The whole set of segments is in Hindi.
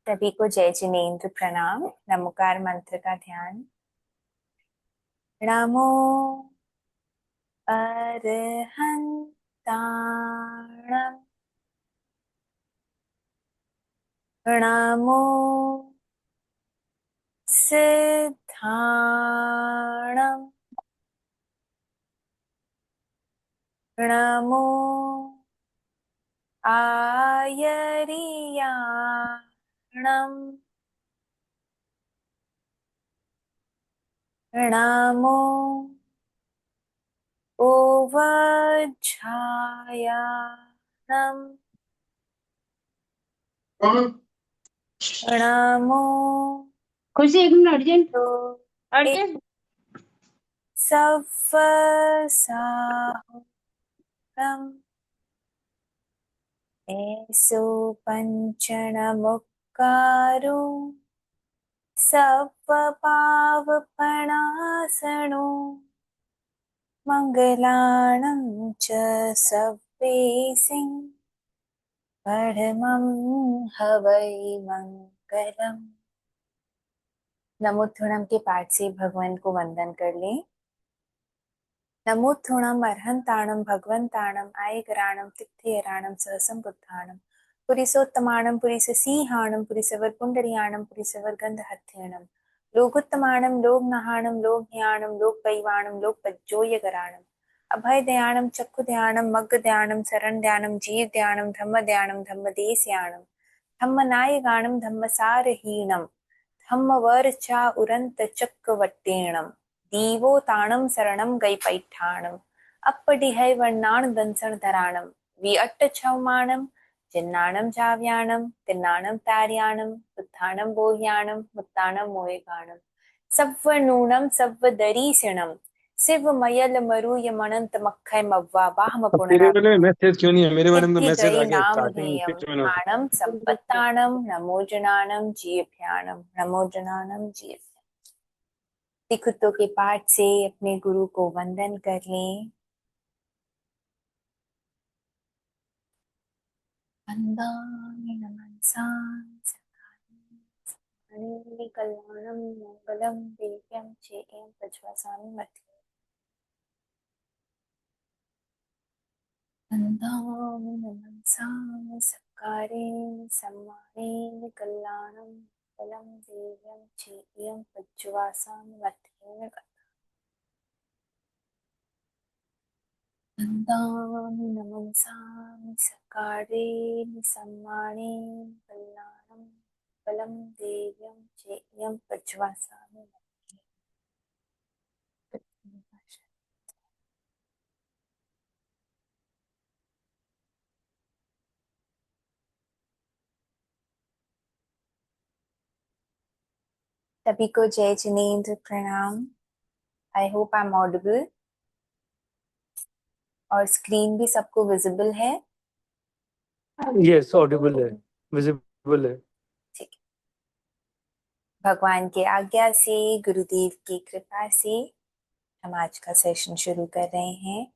सभी को जय जिनेन्द्र प्रणाम। नमोकार मंत्र का ध्यान। नमो अरहंताणं, नमो सिद्धाणं, नमो आयर्याणं, नमो ओवज्झायाणं, नमो खुशी एक मिनट अर्जेंट तो अर्जेंट सव्वसाहुरम् ऐसो पंचणमुक्कारो सव्वपावपणासनो मंगलानं च सव्वेसिं परमं हवै मंगलम्। नमोत्थुणम के पाठ से भगवान को वंदन कर लें। नमोत्थुणम अर्हंताणम भगवंताणम आयगराणम तिथियराणम सहसं बुद्धाणम पुरिसोत्तमाणम पुरिससीहाणम पुरिसवर पुंडरीयाणम पुरिसवर गंधहत्यणम लोकोत्तमाणम लोकनहाणम लोकज्ञानम लोकपैवाणम लोकपज्जोयगराणम अभय दयाणम चक्षु ध्यानम मग्ग ध्यानम शरण ध्यानम जीव ध्यानम धम्मदेस्याणम धम्मनायगाणम धम्मसारहीणम धम्मवर्चा उरंत चक्रवट्टेणम दीवोताणं शरणं गैपैठाणम् अप्पडिहै वर्णाण दंसण धराणम वि अट्टछवमाणम जिन्नाणम चाव्याणम तिन्नाणम तार्याणम बुद्धाणम बोह्याणम मुत्ताणम मोयगाणम सव्वनूणम सव्वदरीसिणम शिवमयल मरुय मनंत मक्खय मव्वा बाहम तेरे पुनरा वाले मैसेज क्यों नहीं है? मेरे वाले में तो सिद्धि मैसेज गई आ गया नाम स्टार्टिंग धेयम 6 मिनट। हाणम संपत्ताणम नमोजनाणम जीवभ्याणम नमोजनाणम जीव। तिखुतों के पाठ से अपने गुरु को वंदन कर लें। वंदामि नमनसा सकाले कल्याणं मंगलं दिव्यं चेयं प्रज्वसामि मध्ये। वंदामि नमनसा सकाले सम्माने कल्याणं मंगलं दिव्यं चेयं प्रज्वसामि मध्ये। वन्दामि नमनसा सकारे सम्माने कल्याणं बलं देव्यं चेयं प्रज्वसामि मध्ये। सभी को जय जिनेन्द्र प्रणाम। I hope I am audible और स्क्रीन भी सबको विजिबल है। यस ऑडिबल है, विजिबल है। ठीक है। भगवान के आज्ञा से गुरुदेव की कृपा से हम आज का सेशन शुरू कर रहे हैं।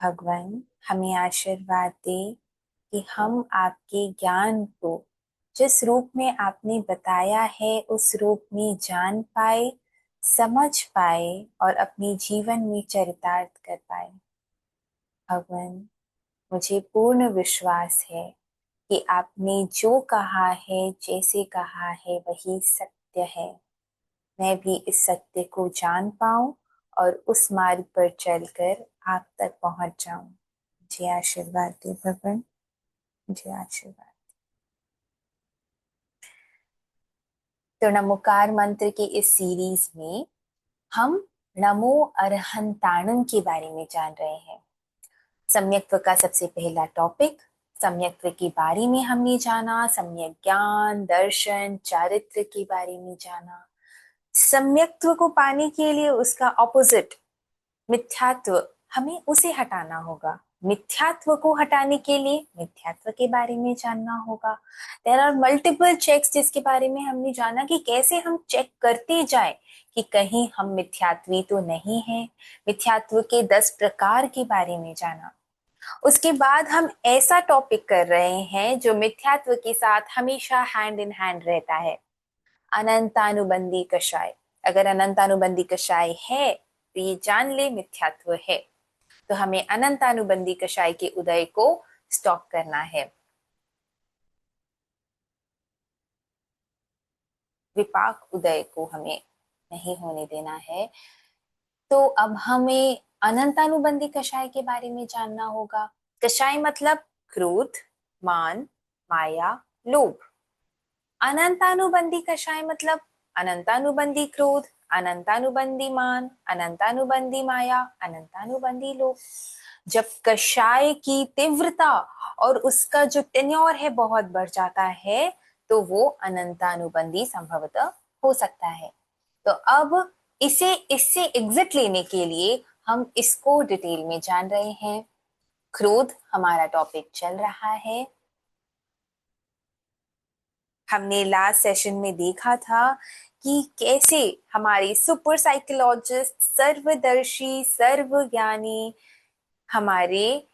भगवान हमें आशीर्वाद दे कि हम आपके ज्ञान को जिस रूप में आपने बताया है उस रूप में जान पाए, समझ पाए और अपने जीवन में चरितार्थ कर पाए। भगवान मुझे पूर्ण विश्वास है कि आपने जो कहा है, जैसे कहा है वही सत्य है। मैं भी इस सत्य को जान पाऊं और उस मार्ग पर चलकर आप तक पहुंच जाऊं। मुझे आशीर्वाद दे भगवान, मुझे आशीर्वाद। तो नमोकार मंत्र की इस सीरीज में हम नमो अरहंताणं के बारे में जान रहे हैं। सम्यक्त्व का सबसे पहला टॉपिक, सम्यक्त्व के बारे में हमने जाना। सम्यक ज्ञान, दर्शन, चारित्र के बारे में जाना। सम्यक्त्व को पाने के लिए उसका ऑपोजिट मिथ्यात्व, हमें उसे हटाना होगा। मिथ्यात्व को हटाने के लिए मिथ्यात्व के बारे में जानना होगा। देयर आर मल्टीपल चेक्स जिसके बारे में हमने जाना कि कैसे हम चेक करते जाएं कि कहीं हम मिथ्यात्वी तो नहीं है। मिथ्यात्व के 10 प्रकार के बारे में जाना। उसके बाद हम ऐसा टॉपिक कर रहे हैं जो मिथ्यात्व के साथ हमेशा हैंड इन हैंड रहता है, अनंतानुबंधी कषाय। अगर अनंतानुबंधी कषाय है तो ये जान ले मिथ्यात्व है। तो हमें अनंतानुबंधी कषाय के उदय को स्टॉप करना है, विपाक उदय को हमें नहीं होने देना है। तो अब हमें अनंतानुबंधी कषाय के बारे में जानना होगा। कषाय मतलब क्रोध, मान, माया, लोभ। अनंतानुबंधी कषाय मतलब अनंतानुबंधी क्रोध, अनंतानुबंधी मान, अनंतानुबंधी माया, अनंतानुबंधी लोभ। जब कषाय की तीव्रता और उसका जो टेन्योर है बहुत बढ़ जाता है तो वो अनंतानुबंधी संभवतः हो सकता है। तो अब इससे एग्जिट लेने के लिए हम इसको डिटेल में जान रहे हैं। क्रोध हमारा टॉपिक चल रहा है। हमने लास्ट सेशन में देखा था कि कैसे हमारे सुपर साइकोलॉजिस्ट, सर्वदर्शी, सर्वज्ञानी हमारे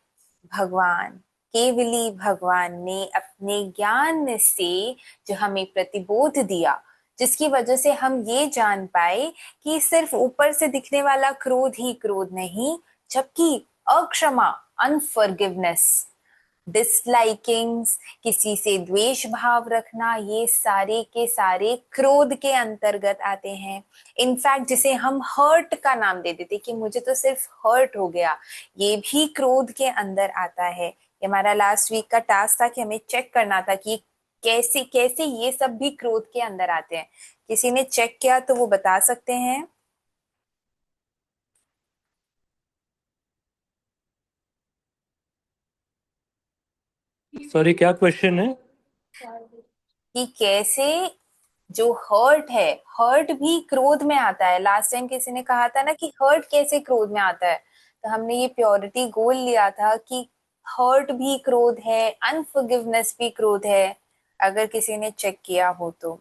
भगवान, केवली भगवान ने अपने ज्ञान से जो हमें प्रतिबोध दिया, जिसकी वजह से हम ये जान पाए कि सिर्फ ऊपर से दिखने वाला क्रोध ही क्रोध नहीं, जबकि अक्षमा, अनफॉरगिवनेस, डिसलाइकिंग्स, किसी से द्वेष भाव रखना, ये सारे के सारे क्रोध के अंतर्गत आते हैं। इनफैक्ट जिसे हम हर्ट का नाम दे देते कि मुझे तो सिर्फ हर्ट हो गया, ये भी क्रोध के अंदर आता है। ये हमारा लास्ट वीक का टास्क था कि हमें चेक करना था कि कैसे कैसे ये सब भी क्रोध के अंदर आते हैं। किसी ने चेक किया तो वो बता सकते हैं? सॉरी, क्या क्वेश्चन है? कि कैसे जो हर्ट है, हर्ट भी क्रोध में आता है। लास्ट टाइम किसी ने कहा था ना कि हर्ट कैसे क्रोध में आता है, तो हमने ये प्योरिटी गोल लिया था कि हर्ट भी क्रोध है, अनफॉरगिवनेस भी क्रोध है। अगर किसी ने चेक किया हो तो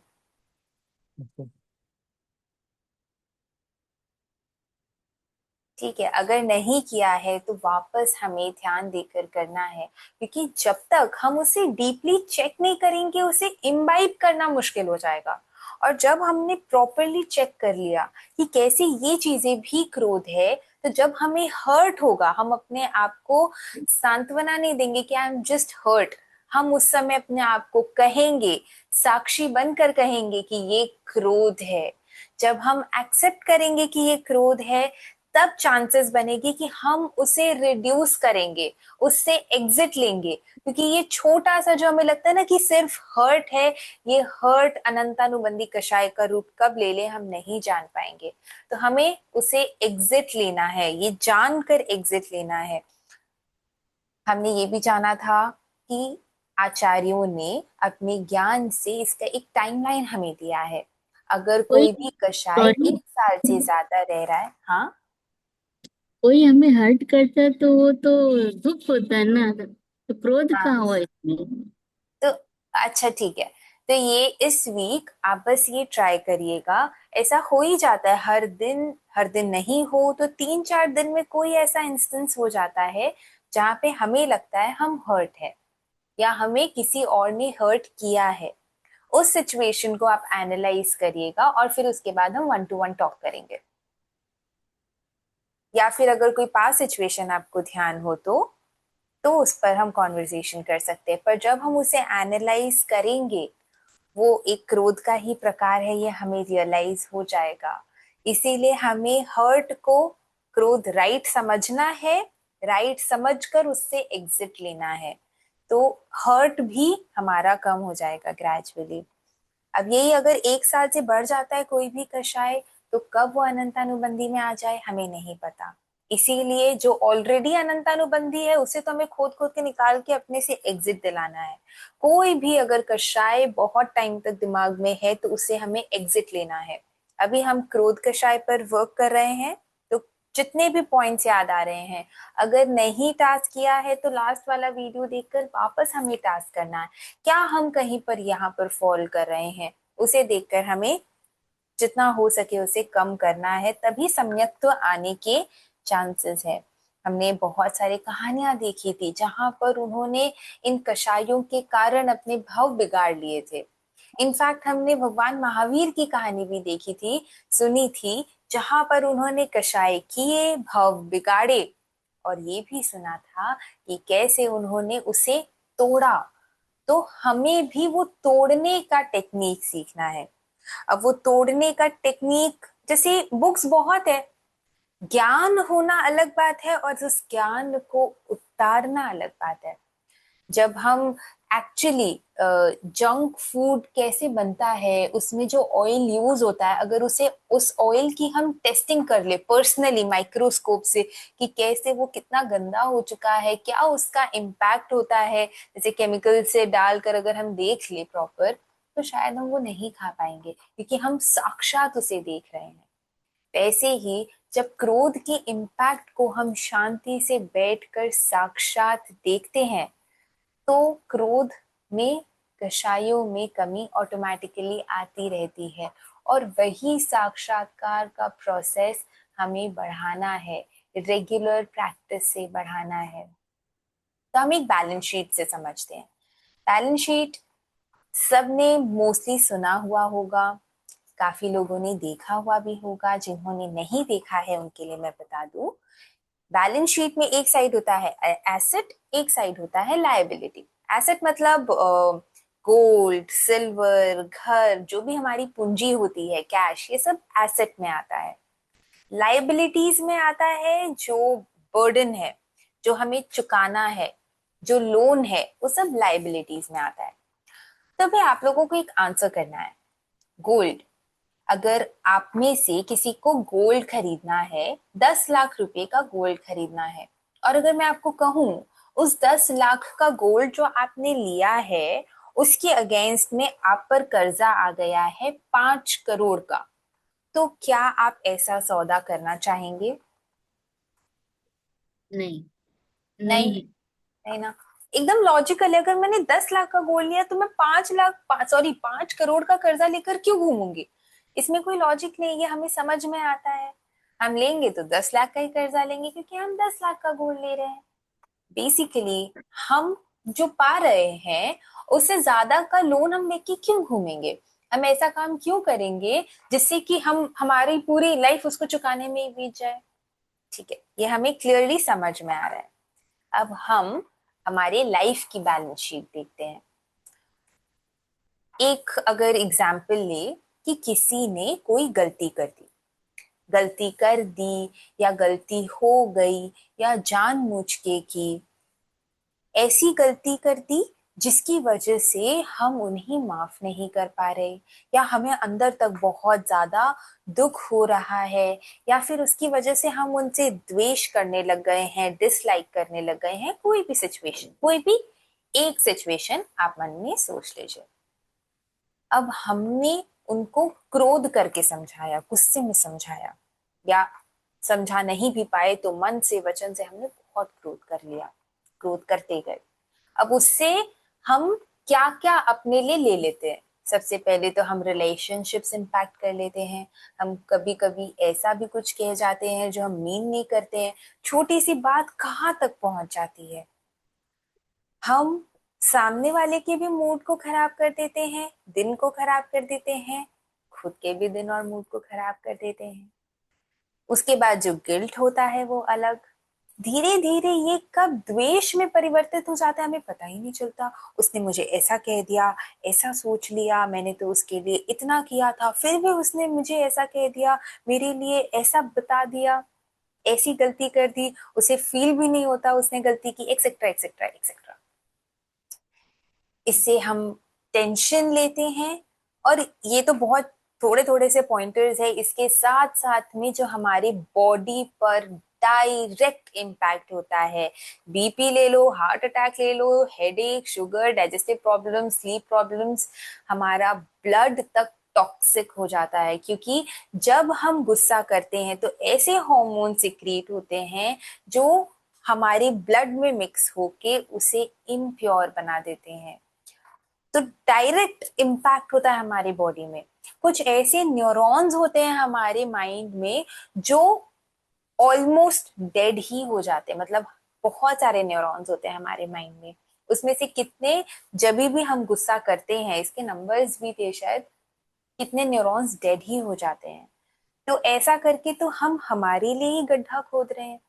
ठीक है, अगर नहीं किया है तो वापस हमें ध्यान देकर करना है, क्योंकि जब तक हम उसे डीपली चेक नहीं करेंगे उसे इम्बाइब करना मुश्किल हो जाएगा। और जब हमने प्रॉपरली चेक कर लिया कि कैसे ये चीजें भी क्रोध है, तो जब हमें हर्ट होगा हम अपने आप को सांत्वना नहीं देंगे कि आई एम जस्ट हर्ट। हम उस समय अपने आप को कहेंगे, साक्षी बनकर कहेंगे कि ये क्रोध है। जब हम एक्सेप्ट करेंगे कि ये क्रोध है, तब चांसेस बनेगी कि हम उसे रिड्यूस करेंगे, उससे एग्जिट लेंगे। क्योंकि ये छोटा सा जो हमें लगता है ना कि सिर्फ हर्ट है, ये हर्ट अनंतानुबंधी कषाय का रूप कब ले ले हम नहीं जान पाएंगे। तो हमें उसे एग्जिट लेना है, ये जानकर एग्जिट लेना है। हमने ये भी जाना था कि आचार्यों ने अपने ज्ञान से इसका एक टाइमलाइन हमें दिया है। अगर कोई कोई भी कषाय सॉरी 1 साल से ज्यादा रह रहा है, हाँ कोई हमें हर्ट करता है तो वो तो दुख होता है ना, तो क्रोध हाँ, कहाँ हुआ इसमें। तो अच्छा ठीक है। तो ये इस वीक आप बस ये ट्राई करिएगा। ऐसा हो ही जाता है, हर दिन नहीं हो तो 3-4 दिन में कोई ऐसा इंस्टेंस हो जाता है जहाँ पे हमें लगता है हम हर्ट है या हमें किसी और ने हर्ट किया है। उस सिचुएशन को आप एनालाइज करिएगा और फिर उसके बाद हम 1 to 1 टॉक करेंगे। या फिर अगर कोई पास सिचुएशन आपको ध्यान हो तो उस पर हम कॉन्वर्सेशन कर सकते हैं। पर जब हम उसे एनालाइज करेंगे, वो एक क्रोध का ही प्रकार है, ये हमें रियलाइज हो जाएगा। इसीलिए हमें हर्ट को क्रोध राइट समझना है, राइट समझकर उससे एग्जिट लेना है। तो हर्ट भी हमारा कम हो जाएगा ग्रेजुअली। अब यही अगर 1 साल से बढ़ जाता है कोई भी कषाय, तो कब वो अनंतानुबंधी में आ जाए हमें नहीं पता। इसीलिए जो ऑलरेडी अनंतानुबंधी है उसे तो हमें खोद खोद के निकाल के अपने से एग्जिट दिलाना है। कोई भी अगर कषाय बहुत टाइम तक दिमाग में है तो उसे हमें एग्जिट लेना है। अभी हम क्रोध कषाय पर वर्क कर रहे हैं, तो जितने भी पॉइंट्स याद आ रहे हैं, अगर नहीं टास्क किया है तो लास्ट वाला वीडियो देखकर वापस हमें टास्क करना है। क्या हम कहीं पर यहाँ पर फॉल कर रहे हैं उसे देखकर हमें जितना हो सके उसे कम करना है, तभी सम्यक तो आने के चांसेस है। हमने बहुत सारी कहानियां देखी थी जहां पर उन्होंने इन कषायों के कारण अपने भाव बिगाड़ लिए थे। इनफैक्ट हमने भगवान महावीर की कहानी भी देखी थी, सुनी थी, जहां पर उन्होंने कषाय किए, भाव बिगाड़े, और ये भी सुना था कि कैसे उन्होंने उसे तोड़ा। तो हमें भी वो तोड़ने का टेक्निक सीखना है। अब वो तोड़ने का टेक्निक, जैसे बुक्स बहुत है, ज्ञान होना अलग बात है और उस ज्ञान को उतारना अलग बात है। जब हम एक्चुअली जंक फूड कैसे बनता है, उसमें जो ऑयल यूज होता है, अगर उसे उस ऑयल की हम टेस्टिंग कर ले पर्सनली माइक्रोस्कोप से कि कैसे वो कितना गंदा हो चुका है, क्या उसका इम्पैक्ट होता है, जैसे केमिकल से डालकर अगर हम देख ले प्रॉपर, तो शायद हम वो नहीं खा पाएंगे क्योंकि हम साक्षात उसे देख रहे हैं। वैसे ही जब क्रोध के इम्पैक्ट को हम शांति से बैठकर साक्षात देखते हैं, तो क्रोध में, कषायों में कमी ऑटोमेटिकली आती रहती है। और वही साक्षात्कार का प्रोसेस हमें बढ़ाना है, रेगुलर प्रैक्टिस से बढ़ाना है। तो हम एक बैलेंस शीट से समझते हैं। बैलेंस शीट सबने मोस्टली सुना हुआ होगा, काफी लोगों ने देखा हुआ भी होगा। जिन्होंने नहीं देखा है उनके लिए मैं बता दूं, बैलेंस शीट में एक साइड होता है एसेट, एक साइड होता है लायबिलिटी। एसेट मतलब गोल्ड, सिल्वर, घर, जो भी हमारी पूंजी होती है, कैश, ये सब एसेट में आता है। लायबिलिटीज में आता है जो बर्डन है, जो हमें चुकाना है, जो लोन है, वो सब लायबिलिटीज में आता है। तभी आप लोगों को एक आंसर करना है। गोल्ड, अगर आप में से किसी को गोल्ड खरीदना है, 10 लाख रुपए का गोल्ड खरीदना है, और अगर मैं आपको कहूं उस 10 लाख का गोल्ड जो आपने लिया है उसके अगेंस्ट में आप पर कर्जा आ गया है 5 करोड़ का, तो क्या आप ऐसा सौदा करना चाहेंगे? नहीं, नहीं, नहीं। नहीं ना। एकदम लॉजिकल है। अगर मैंने 10 लाख का गोल्ड लिया तो मैं 5 लाख, सॉरी 5 करोड़ का कर्जा लेकर क्यों घूमूंगी? इसमें कोई लॉजिक नहीं, ये हमें समझ में आता है। हम लेंगे तो 10 लाख का ही कर्जा लेंगे क्योंकि हम 10 लाख का गोल्ड ले रहे हैं। बेसिकली हम जो पा रहे हैं उससे ज्यादा का लोन हम लेके क्यों घूमेंगे? हम ऐसा काम क्यों करेंगे जिससे कि हम हमारी पूरी लाइफ उसको चुकाने में ही बीत जाए? ठीक है, ये हमें क्लियरली समझ में आ रहा है। अब हम हमारे लाइफ की बैलेंस शीट देखते हैं। एक अगर एग्जाम्पल ले कि किसी ने कोई गलती कर दी या गलती हो गई या जानबूझ के की, ऐसी गलती कर दी जिसकी वजह से हम उन्हें माफ नहीं कर पा रहे, या हमें अंदर तक बहुत ज्यादा दुख हो रहा है, या फिर उसकी वजह से हम उनसे द्वेष करने लग गए हैं, डिसलाइक करने लग गए हैं। कोई भी सिचुएशन, कोई भी एक सिचुएशन आप मन में सोच लीजिए। अब हमने उनको क्रोध करके समझाया, गुस्से में समझाया, या समझा नहीं भी पाए तो मन से, वचन से हमने बहुत क्रोध कर लिया, क्रोध करते गए। अब उससे हम क्या क्या अपने लिए ले लेते हैं? सबसे पहले तो हम रिलेशनशिप्स इम्पैक्ट कर लेते हैं। हम कभी कभी ऐसा भी कुछ कह जाते हैं जो हम मीन नहीं करते हैं। छोटी सी बात कहाँ तक पहुंच जाती है। हम सामने वाले के भी मूड को खराब कर देते हैं, दिन को खराब कर देते हैं, खुद के भी दिन और मूड को खराब कर देते हैं। उसके बाद जो गिल्ट होता है वो अलग। धीरे धीरे ये कब द्वेष में परिवर्तित हो जाता है हमें पता ही नहीं चलता। उसने मुझे ऐसा कह दिया, ऐसा सोच लिया, मैंने तो उसके लिए इतना किया था, फिर भी उसने मुझे ऐसा कह दिया, मेरे लिए ऐसा बता दिया, ऐसी गलती कर दी, उसे फील भी नहीं होता उसने गलती की, एक्सेट्रा एक्सेट्रा एक्सेट्रा। इससे हम टेंशन लेते हैं। और ये तो बहुत थोड़े थोड़े से पॉइंटर्स है, इसके साथ साथ में जो हमारे बॉडी पर डायरेक्ट इम्पैक्ट होता है, बीपी ले लो, हार्ट अटैक ले लो, headache, sugar, digestive problems, sleep problems, हमारा ब्लड तक टॉक्सिक हो जाता है। क्योंकि जब हम गुस्सा करते हैं तो ऐसे हार्मोन सिक्रीट होते हैं जो हमारे ब्लड में मिक्स होके उसे इम्प्योर बना देते हैं। तो डायरेक्ट इम्पैक्ट होता है हमारी बॉडी में। कुछ ऐसे न्यूरॉन्स होते हैं हमारे माइंड में जो ऑलमोस्ट डेड ही हो जाते हैं। मतलब बहुत सारे न्यूरॉन्स होते हैं हमारे माइंड में, उसमें से कितने, जब भी हम गुस्सा करते हैं, इसके नंबर्स भी थे शायद, कितने न्यूरॉन्स डेड ही हो जाते हैं। तो ऐसा करके तो हम हमारे लिए ही गड्ढा खोद रहे हैं।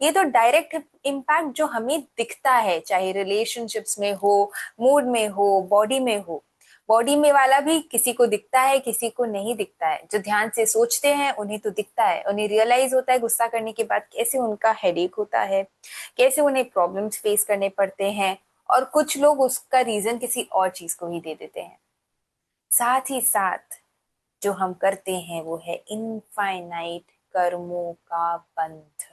ये तो डायरेक्ट इम्पैक्ट जो हमें दिखता है, चाहे रिलेशनशिप्स में हो, मूड में हो, बॉडी में हो। बॉडी में वाला भी किसी को दिखता है, किसी को नहीं दिखता है। जो ध्यान से सोचते हैं उन्हें तो दिखता है, उन्हें रियलाइज होता है गुस्सा करने के बाद कैसे उनका हेडेक होता है, कैसे उन्हें प्रॉब्लम्स फेस करने पड़ते हैं। और कुछ लोग उसका रीजन किसी और चीज को ही दे देते हैं। साथ ही साथ जो हम करते हैं वो है इनफाइनाइट कर्मों का बंध।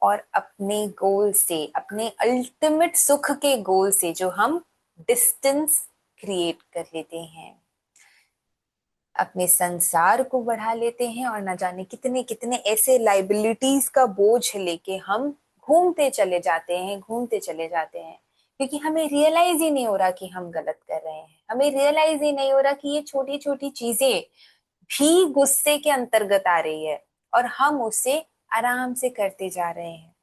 और अपने गोल से, अपने अल्टीमेट सुख के गोल से जो हम डिस्टेंस क्रिएट कर लेते हैं, अपने संसार को बढ़ा लेते हैं, और न जाने कितने कितने ऐसे लाइबिलिटीज का बोझ लेके हम घूमते चले जाते हैं, घूमते चले जाते हैं। क्योंकि हमें रियलाइज ही नहीं हो रहा कि हम गलत कर रहे हैं, हमें रियलाइज ही नहीं हो रहा कि ये छोटी छोटी चीजें भी गुस्से के अंतर्गत आ रही है, और हम उसे आराम से करते जा रहे हैं।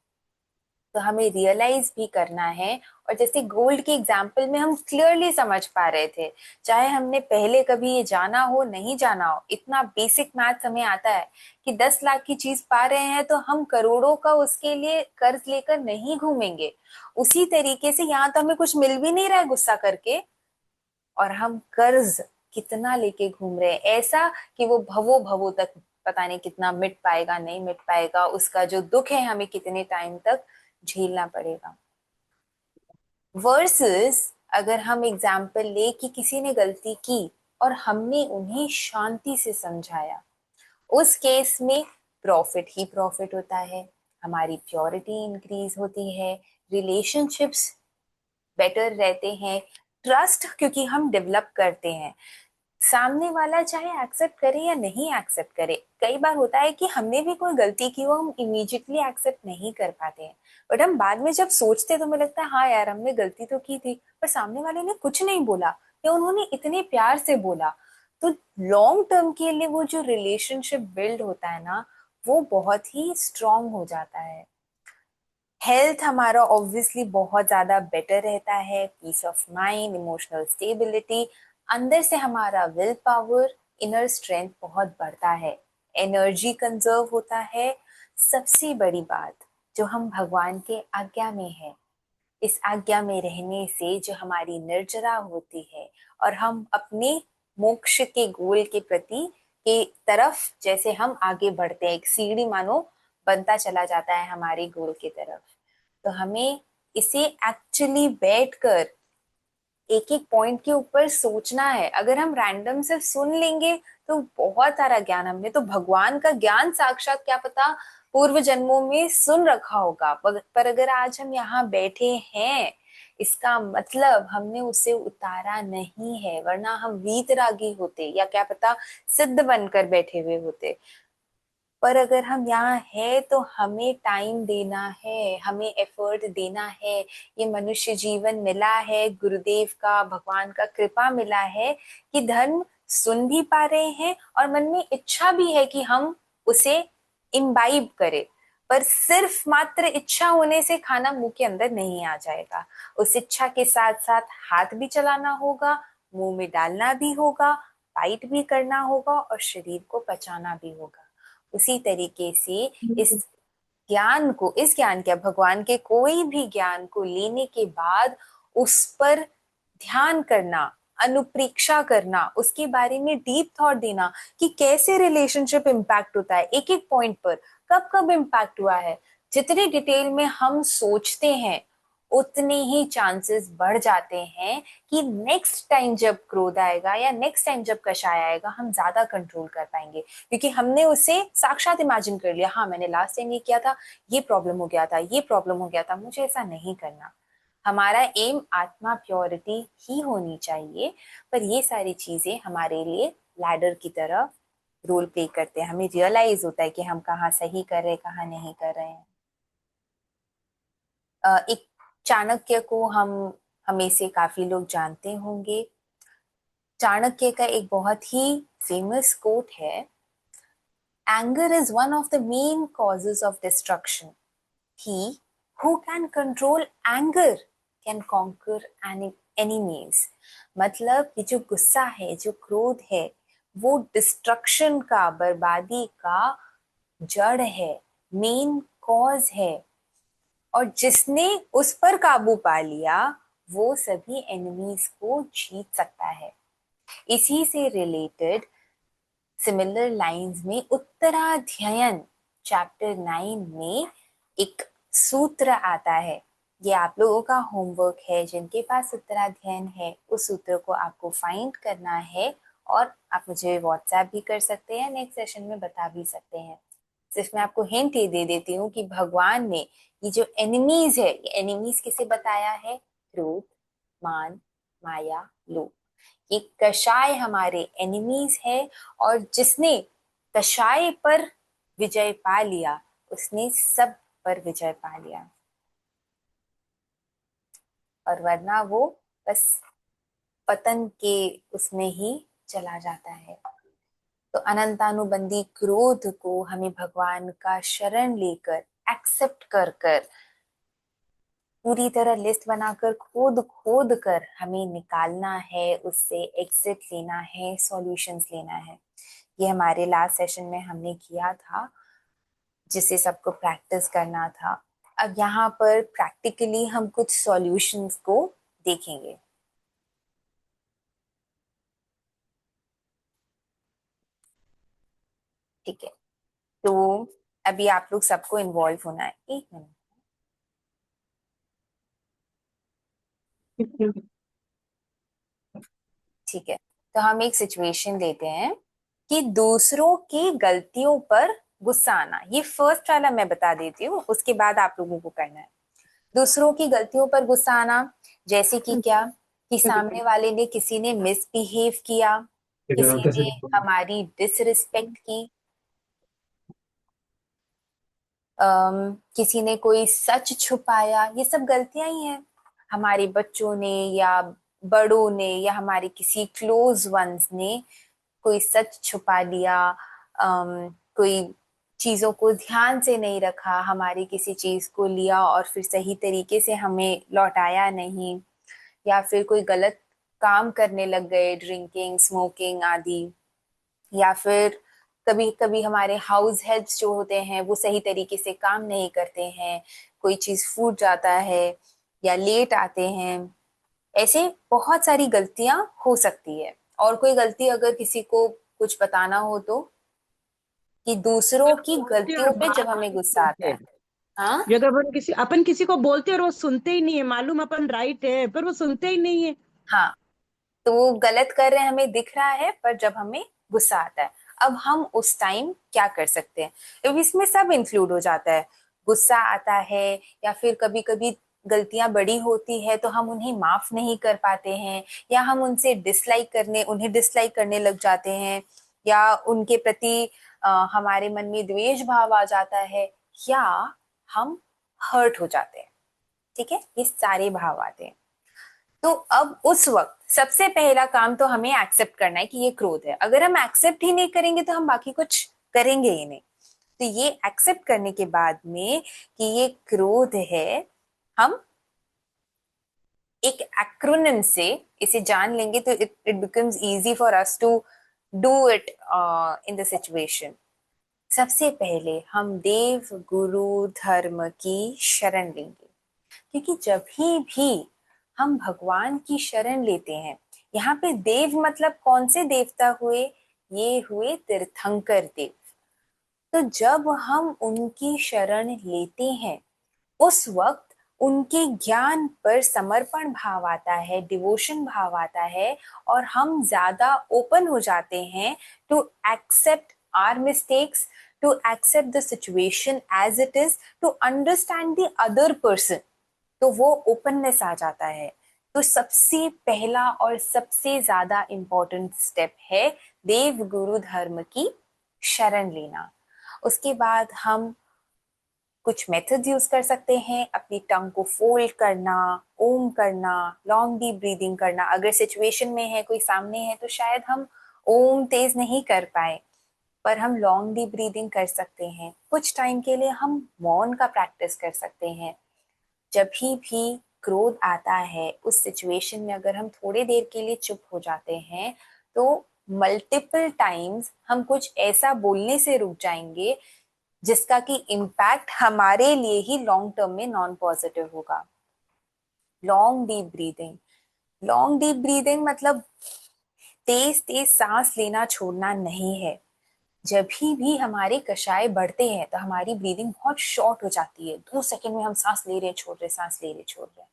तो हमें रियलाइज भी करना है। और जैसे गोल्ड के एग्जाम्पल में हम क्लियरली समझ पा रहे थे, चाहे हमने पहले कभी ये जाना हो नहीं जाना हो, इतना बेसिक मैथ्स हमें आता है कि 10 लाख की चीज पा रहे हैं तो हम करोड़ों का उसके लिए कर्ज लेकर नहीं घूमेंगे। उसी तरीके से यहाँ तो हमें कुछ मिल भी नहीं रहा है गुस्सा करके, और हम कर्ज कितना लेके घूम रहे हैं, ऐसा कि वो भवो भवो तक पता नहीं कितना मिट पाएगा, नहीं मिट पाएगा, उसका जो दुख है हमें कितने टाइम तक झेलना पड़ेगा। वर्सेस अगर हम एग्जाम्पल ले कि किसी ने गलती की और हमने उन्हें शांति से समझाया, उस केस में प्रॉफिट ही प्रॉफिट होता है, हमारी प्योरिटी इंक्रीज होती है, रिलेशनशिप्स बेटर रहते हैं, ट्रस्ट क्योंकि हम डेवलप करते हैं। सामने वाला चाहे एक्सेप्ट करे या नहीं एक्सेप्ट करे, कई बार होता है कि हमने भी कोई गलती की हो, हम इमीडिएटली एक्सेप्ट नहीं कर पाते हैं, बट हम बाद में जब सोचते तो हमें लगता है हाँ यार हमने गलती तो की थी, पर सामने वाले ने कुछ नहीं बोला, या उन्होंने इतने प्यार से बोला। तो लॉन्ग टर्म के लिए वो जो रिलेशनशिप बिल्ड होता है ना, वो बहुत ही स्ट्रांग हो जाता है। हेल्थ हमारा ऑब्वियसली बहुत ज्यादा बेटर रहता है, peace of mind, emotional stability, अंदर से हमारा विल पावर, इनर स्ट्रेंथ बहुत बढ़ता है, एनर्जी कंजर्व होता है। सबसे बड़ी बात, जो हम भगवान के आज्ञा में है, इस आज्ञा में रहने से जो हमारी निर्जरा होती है, और हम अपने मोक्ष के गोल के प्रति के तरफ जैसे हम आगे बढ़ते हैं, एक सीढ़ी मानो बनता चला जाता है हमारे गोल की तरफ। तो हमें इसे एक्चुअली बैठकर एक एक पॉइंट के ऊपर सोचना है। अगर हम रैंडम से सुन लेंगे तो बहुत सारा ज्ञान, हमने तो भगवान का ज्ञान साक्षात क्या पता पूर्व जन्मों में सुन रखा होगा, पर अगर आज हम यहाँ बैठे हैं, इसका मतलब हमने उसे उतारा नहीं है, वरना हम वीतरागी होते, या क्या पता सिद्ध बनकर बैठे हुए होते। पर अगर हम यहाँ है तो हमें टाइम देना है, हमें एफर्ट देना है। ये मनुष्य जीवन मिला है, गुरुदेव का, भगवान का कृपा मिला है कि धर्म सुन भी पा रहे हैं, और मन में इच्छा भी है कि हम उसे इम्बाइब करें। पर सिर्फ मात्र इच्छा होने से खाना मुंह के अंदर नहीं आ जाएगा, उस इच्छा के साथ साथ हाथ भी चलाना होगा, मुंह में डालना भी होगा, बाइट भी करना होगा, और शरीर को पचाना भी होगा। उसी तरीके से इस ज्ञान को, इस ज्ञान क्या, भगवान के कोई भी ज्ञान को लेने के बाद उस पर ध्यान करना, अनुप्रेक्षा करना, उसके बारे में डीप थॉट देना कि कैसे रिलेशनशिप इम्पैक्ट होता है एक एक पॉइंट पर, कब कब इम्पैक्ट हुआ है। जितनी डिटेल में हम सोचते हैं उतने ही चांसेस बढ़ जाते हैं कि नेक्स्ट टाइम जब क्रोध आएगा या नेक्स्ट टाइम जब कषाय आएगा, हम ज्यादा कंट्रोल कर पाएंगे, क्योंकि हमने उसे साक्षात इमेजिन कर लिया, हाँ मैंने लास्ट टाइम ये किया था, ये प्रॉब्लम हो गया था, ये प्रॉब्लम हो गया था, मुझे ऐसा नहीं करना। हमारा एम आत्मा प्योरिटी ही होनी चाहिए, पर ये सारी चीजें हमारे लिए लैडर की तरह रोल प्ले करते हैं, हमें रियलाइज होता है कि हम कहाँ सही कर रहे हैं, कहाँ नहीं कर रहे हैं। एक चाणक्य को हम हमें से काफी लोग जानते होंगे। चाणक्य का एक बहुत ही फेमस कोट है, Anger is one of the main causes of destruction. He who can control anger can conquer enemies. मतलब ये जो गुस्सा है, जो क्रोध है, वो डिस्ट्रक्शन का, बर्बादी का जड़ है, मेन कॉज है, और जिसने उस पर काबू पा लिया वो सभी एनिमीज को जीत सकता है. इसी से रिलेटेड सिमिलर लाइंस में उत्तराध्ययन चैप्टर 9 में एक सूत्र आता है. ये आप लोगों का होमवर्क है. जिनके पास उत्तराध्ययन है उस सूत्र को आपको फाइंड करना है, और आप मुझे व्हाट्सएप भी कर सकते हैं, नेक्स्ट सेशन में बता भी सकते हैं. सिर्फ मैं आपको हिंट ये दे देती हूँ कि भगवान ने ये जो एनिमीज है, ये एनिमीज किसे बताया है? क्रोध, मान, माया, लोभ. ये कषाय हमारे एनिमीज है, और जिसने कषाय पर विजय पा लिया उसने सब पर विजय पा लिया, और वरना वो बस पतन के उसमें ही चला जाता है. तो अनंतानुबंधी क्रोध को हमें भगवान का शरण लेकर, एक्सेप्ट कर कर, पूरी तरह लिस्ट बनाकर, खोद खोद कर हमें निकालना है, उससे एग्जिट लेना है, सॉल्यूशंस लेना है. ये हमारे लास्ट सेशन में हमने किया था, जिसे सबको प्रैक्टिस करना था. अब यहाँ पर प्रैक्टिकली हम कुछ सॉल्यूशंस को देखेंगे. ठीक है, तो अभी आप लोग सबको इन्वॉल्व होना है. एक मिनट. ठीक है, तो हम एक सिचुएशन लेते हैं कि दूसरों की गलतियों पर गुस्सा आना. ये फर्स्ट वाला मैं बता देती हूँ, उसके बाद आप लोगों को करना है. दूसरों की गलतियों पर गुस्सा आना, जैसे कि क्या, कि सामने वाले ने, किसी ने मिसबिहेव किया, किसी ने हमारी डिसरिस्पेक्ट की, किसी ने कोई सच छुपाया. ये सब गलतियां ही हैं. हमारे बच्चों ने, या बड़ों ने, या हमारे किसी क्लोज वंस ने कोई सच छुपा लिया, कोई चीजों को ध्यान से नहीं रखा, हमारी किसी चीज को लिया और फिर सही तरीके से हमें लौटाया नहीं, या फिर कोई गलत काम करने लग गए, ड्रिंकिंग, स्मोकिंग आदि. या फिर कभी कभी हमारे हाउस हेल्प्स जो होते हैं वो सही तरीके से काम नहीं करते हैं, कोई चीज फूट जाता है, या लेट आते हैं. ऐसे बहुत सारी गलतियां हो सकती है. और कोई गलती अगर किसी को कुछ बताना हो तो, कि दूसरों की बोलते और गलतियों पे जब बात हमें नहीं गुस्सा आता सुनते. है. हाँ, जब अपन किसी को बोलते और वो सुनते ही नहीं है, मालूम अपन राइट है पर वो सुनते ही नहीं है. हाँ, तो वो गलत कर रहे हैं, हमें दिख रहा है, पर जब हमें गुस्सा आता है, अब हम उस टाइम क्या कर सकते हैं? तो इसमें सब इंक्लूड हो जाता है. गुस्सा आता है, या फिर कभी कभी गलतियां बड़ी होती है तो हम उन्हें माफ नहीं कर पाते हैं, या हम उन्हें डिसलाइक करने लग जाते हैं, या उनके प्रति हमारे मन में द्वेष भाव आ जाता है, या हम हर्ट हो जाते हैं. ठीक है, ये सारे भाव आते हैं. तो अब उस वक्त सबसे पहला काम तो हमें एक्सेप्ट करना है कि ये क्रोध है. अगर हम एक्सेप्ट ही नहीं करेंगे तो हम बाकी कुछ करेंगे ही नहीं. तो ये एक्सेप्ट करने के बाद में कि ये क्रोध है, हम एक एक्रोनिम से इसे जान लेंगे तो it becomes easy for us to do it in the situation. सबसे पहले हम देव गुरु धर्म की शरण लेंगे, क्योंकि जब भी हम भगवान की शरण लेते हैं, यहाँ पे देव मतलब कौन से देवता हुए? ये हुए तीर्थंकर देव. तो जब हम उनकी शरण लेते हैं उस वक्त उनके ज्ञान पर समर्पण भाव आता है, डिवोशन भाव आता है, और हम ज्यादा ओपन हो जाते हैं to accept our mistakes, to accept the situation as it is, to understand the other person. तो वो ओपननेस आ जाता है. तो सबसे पहला और सबसे ज्यादा इंपॉर्टेंट स्टेप है देव गुरु धर्म की शरण लेना. उसके बाद हम कुछ मेथड्स यूज कर सकते हैं. अपनी टंग को फोल्ड करना, ओम करना, लॉन्ग डीप ब्रीदिंग करना. अगर सिचुएशन में है, कोई सामने है, तो शायद हम ओम तेज नहीं कर पाए, पर हम लॉन्ग डीप ब्रीदिंग कर सकते हैं। कुछ टाइम के लिए हम मौन का प्रैक्टिस कर सकते हैं। जब भी क्रोध आता है, उस सिचुएशन में अगर हम थोड़ी देर के लिए चुप हो जाते हैं तो मल्टीपल टाइम्स हम कुछ ऐसा बोलने से रुक जाएंगे जिसका कि इम्पैक्ट हमारे लिए ही लॉन्ग टर्म में नॉन पॉजिटिव होगा। Long deep breathing, long deep breathing मतलब तेज तेज सांस लेना छोड़ना नहीं है। जब भी हमारे कषाय बढ़ते हैं तो हमारी ब्रीदिंग बहुत शॉर्ट हो जाती है। 2 सेकंड में हम सांस ले रहे छोड़ रहे, सांस ले रहे छोड़ रहे।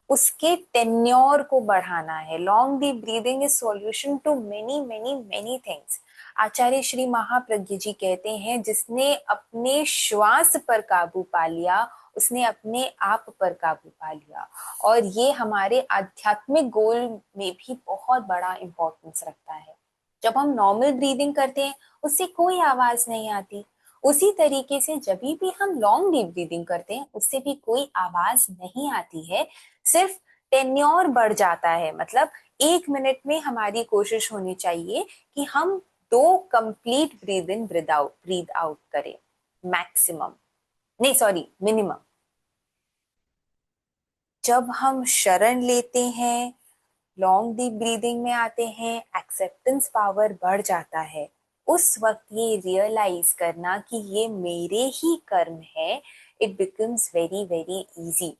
उसके टेन्योर को बढ़ाना है। Long deep breathing is solution to many many many things. Acharya Shri Mahapragya ji कहते हैं, जिसने अपने श्वास पर काबू पा लिया उसने अपने आप पर काबू पा लिया। और ये हमारे आध्यात्मिक गोल में भी बहुत बड़ा इंपॉर्टेंस रखता है। जब हम नॉर्मल ब्रीदिंग करते हैं उससे कोई आवाज नहीं आती। उसी तरीके से जब भी हम लॉन्ग डीप ब्रीदिंग करते हैं उससे भी कोई आवाज नहीं आती है, सिर्फ टेन्योर बढ़ जाता है। मतलब 1 मिनट में हमारी कोशिश होनी चाहिए कि हम 2 complete breathe in breathe out करें, मैक्सिमम नहीं सॉरी मिनिमम। जब हम शरण लेते हैं, लॉन्ग डीप ब्रीदिंग में आते हैं, एक्सेप्टेंस पावर बढ़ जाता है। उस वक्त ये रियलाइज करना कि ये मेरे ही कर्म है, it becomes very very easy.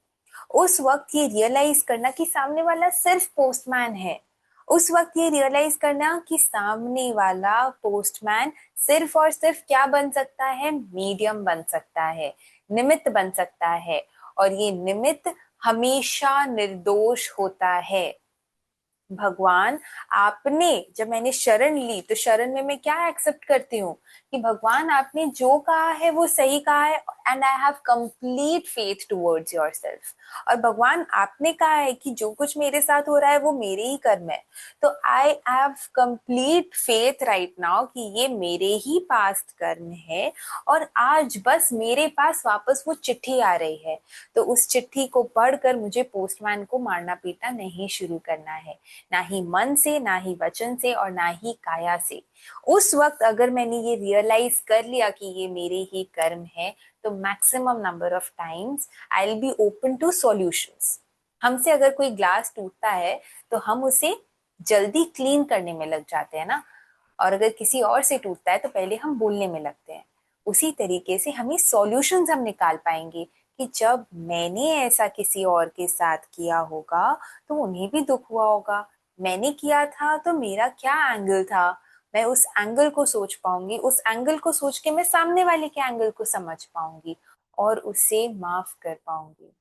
उस वक्त ये रियलाइज करना कि सामने वाला सिर्फ पोस्टमैन है। उस वक्त ये रियलाइज करना कि सामने वाला पोस्टमैन सिर्फ और सिर्फ क्या बन सकता है, मीडियम बन सकता है, निमित्त बन सकता है। और ये निमित्त हमेशा निर्दोष होता है। भगवान, आपने, जब मैंने शरण ली तो शरण में मैं क्या एक्सेप्ट करती हूँ कि भगवान आपने जो कहा है वो सही कहा है, and I have complete faith towards yourself. और भगवान आपने कहा है कि जो कुछ मेरे साथ हो रहा है वो मेरे ही कर्म है, तो I have complete faith right now कि ये मेरे ही पास्ट कर्म है। और आज बस मेरे पास वापस वो चिट्ठी आ रही है, तो उस चिट्ठी को पढ़कर मुझे पोस्टमैन को मारना पीटना नहीं शुरू करना है, ना ही मन से, ना ही वचन से, और ना ही काया से। उस वक्त अगर मैंने ये रियलाइज कर लिया कि ये मेरे ही कर्म है, तो maximum number of times I will be open to solutions. हमसे अगर कोई ग्लास टूटता है तो हम उसे जल्दी क्लीन करने में लग जाते हैं ना, और अगर किसी और से टूटता है तो पहले हम बोलने में लगते हैं। उसी तरीके से हमें सॉल्यूशंस हम निकाल पाएंगे कि जब मैंने ऐसा किसी और के साथ किया होगा तो उन्हें भी दुख हुआ होगा। मैंने किया था तो मेरा क्या एंगल था, मैं उस एंगल को सोच पाऊंगी, उस एंगल को सोच के मैं सामने वाले के एंगल को समझ पाऊंगी और उसे माफ कर पाऊंगी।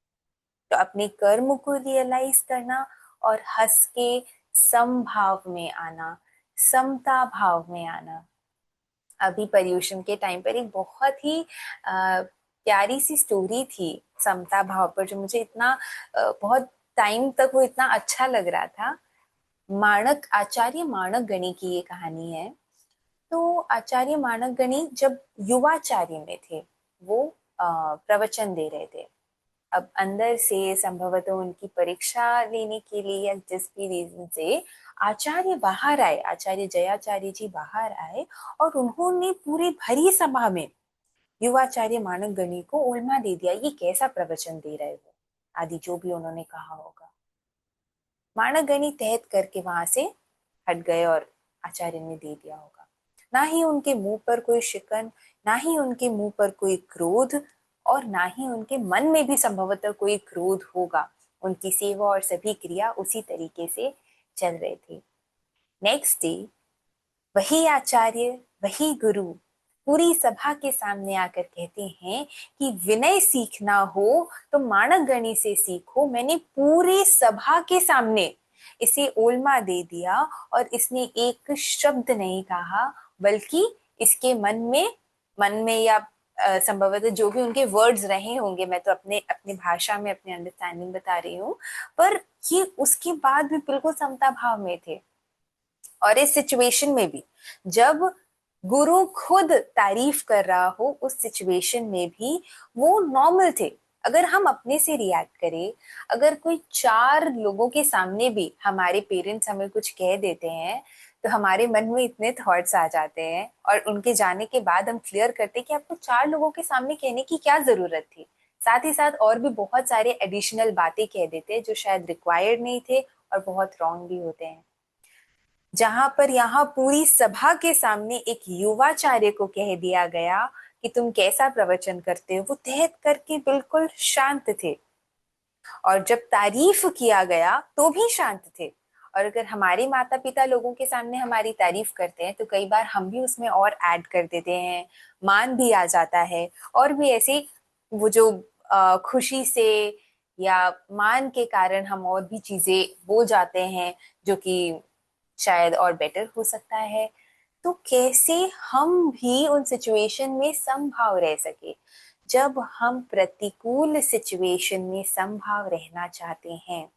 तो अपने कर्म को रियलाइज करना और हंस के समभाव में आना, समता भाव में आना। अभी पर्यूषण के टाइम पर एक बहुत ही प्यारी सी स्टोरी थी समता भाव पर, जो मुझे इतना बहुत टाइम तक वो इतना अच्छा लग रहा था। माणक, आचार्य माणक गणी की ये कहानी है। तो आचार्य माणक गणी जब युवाचार्य में थे, वो प्रवचन दे रहे थे। अब अंदर से संभवतः उनकी परीक्षा लेने के लिए या जिस भी रीजन से आचार्य बाहर आए, आचार्य जयाचार्य जी बाहर आए, और उन्होंने पूरी भरी सभा में युवाचार्य माणक गणी को उल्मा दे दिया, ये कैसा प्रवचन दे रहे हो आदि जो भी उन्होंने कहा होगा। माणक गणी तहत करके वहां से हट गए और आचार्य ने दे दिया होगा। ना ही उनके मुंह पर कोई शिकन, ना ही उनके मुंह पर कोई क्रोध, और ना ही उनके मन में भी संभवतः कोई क्रोध होगा। उनकी सेवा और सभी क्रिया उसी तरीके से चल रहे थे। नेक्स्ट डे वही आचार्य, वही गुरु पूरी सभा के सामने आकर कहते हैं कि विनय सीखना हो तो माणक गणी से सीखो। मैंने पूरी सभा के सामने इसे ओल्मा दे दिया और इसने एक शब्द नहीं कहा, बल्कि इसके मन में या संभवतः जो भी उनके वर्ड्स रहे होंगे, मैं तो अपने अपनी भाषा में अपने अंडरस्टैंडिंग बता रही हूँ, पर ये उसके बाद भी बिल्कुल समता भाव में थे। और इस सिचुएशन में भी जब गुरु खुद तारीफ कर रहा हो, उस सिचुएशन में भी वो नॉर्मल थे। अगर हम अपने से रिएक्ट करें, अगर कोई 4 लोगों के सामने भी हमारे पेरेंट्स हमें कुछ कह देते हैं, तो हमारे मन में इतने थॉट्स आ जाते हैं और उनके जाने के बाद हम क्लियर करते हैं कि आपको 4 लोगों के सामने कहने की क्या जरूरत थी। साथ ही साथ और भी बहुत सारे एडिशनल बातें कह देते हैं जो शायद रिक्वायर्ड नहीं थे और बहुत रॉन्ग भी होते हैं। जहां पर यहाँ पूरी सभा के सामने एक युवाचार्य को कह दिया गया कि तुम कैसा प्रवचन करते हो, वो तहत करके बिल्कुल शांत थे। और जब तारीफ किया गया तो भी शांत थे। और अगर हमारे माता पिता लोगों के सामने हमारी तारीफ करते हैं तो कई बार हम भी उसमें और ऐड कर देते हैं, मान भी आ जाता है। और भी ऐसे वो जो खुशी से या मान के कारण हम और भी चीजें बोल जाते हैं जो कि शायद और बेटर हो सकता है। तो कैसे हम भी उन सिचुएशन में समभाव रह सके। जब हम प्रतिकूल सिचुएशन में समभाव रहना चाहते हैं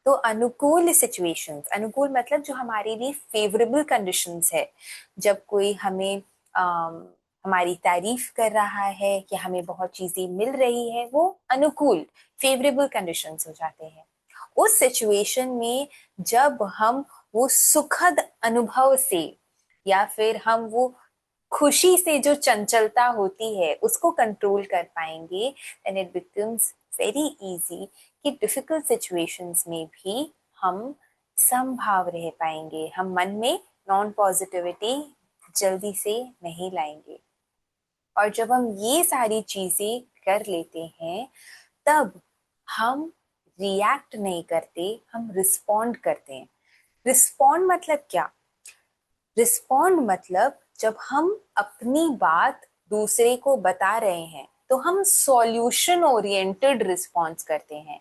तो अनुकूल सिचुएशंस, अनुकूल मतलब जो हमारे लिए फेवरेबल कंडीशंस है, जब कोई हमें हमारी तारीफ कर रहा है कि हमें बहुत चीजें मिल रही है, वो अनुकूल फेवरेबल कंडीशंस हो जाते हैं। उस सिचुएशन में जब हम वो सुखद अनुभव से या फिर हम वो खुशी से जो चंचलता होती है उसको कंट्रोल कर पाएंगे, then it becomes very easy कि डिफिकल्ट सिचुएशंस में भी हम समभाव रह पाएंगे। हम मन में नॉन पॉजिटिविटी जल्दी से नहीं लाएंगे। और जब हम ये सारी चीजें कर लेते हैं तब हम रिएक्ट नहीं करते, हम रिस्पॉन्ड करते हैं। रिस्पॉन्ड मतलब क्या? रिस्पॉन्ड मतलब जब हम अपनी बात दूसरे को बता रहे हैं तो हम सॉल्यूशन ओरिएंटेड रिस्पॉन्स करते हैं।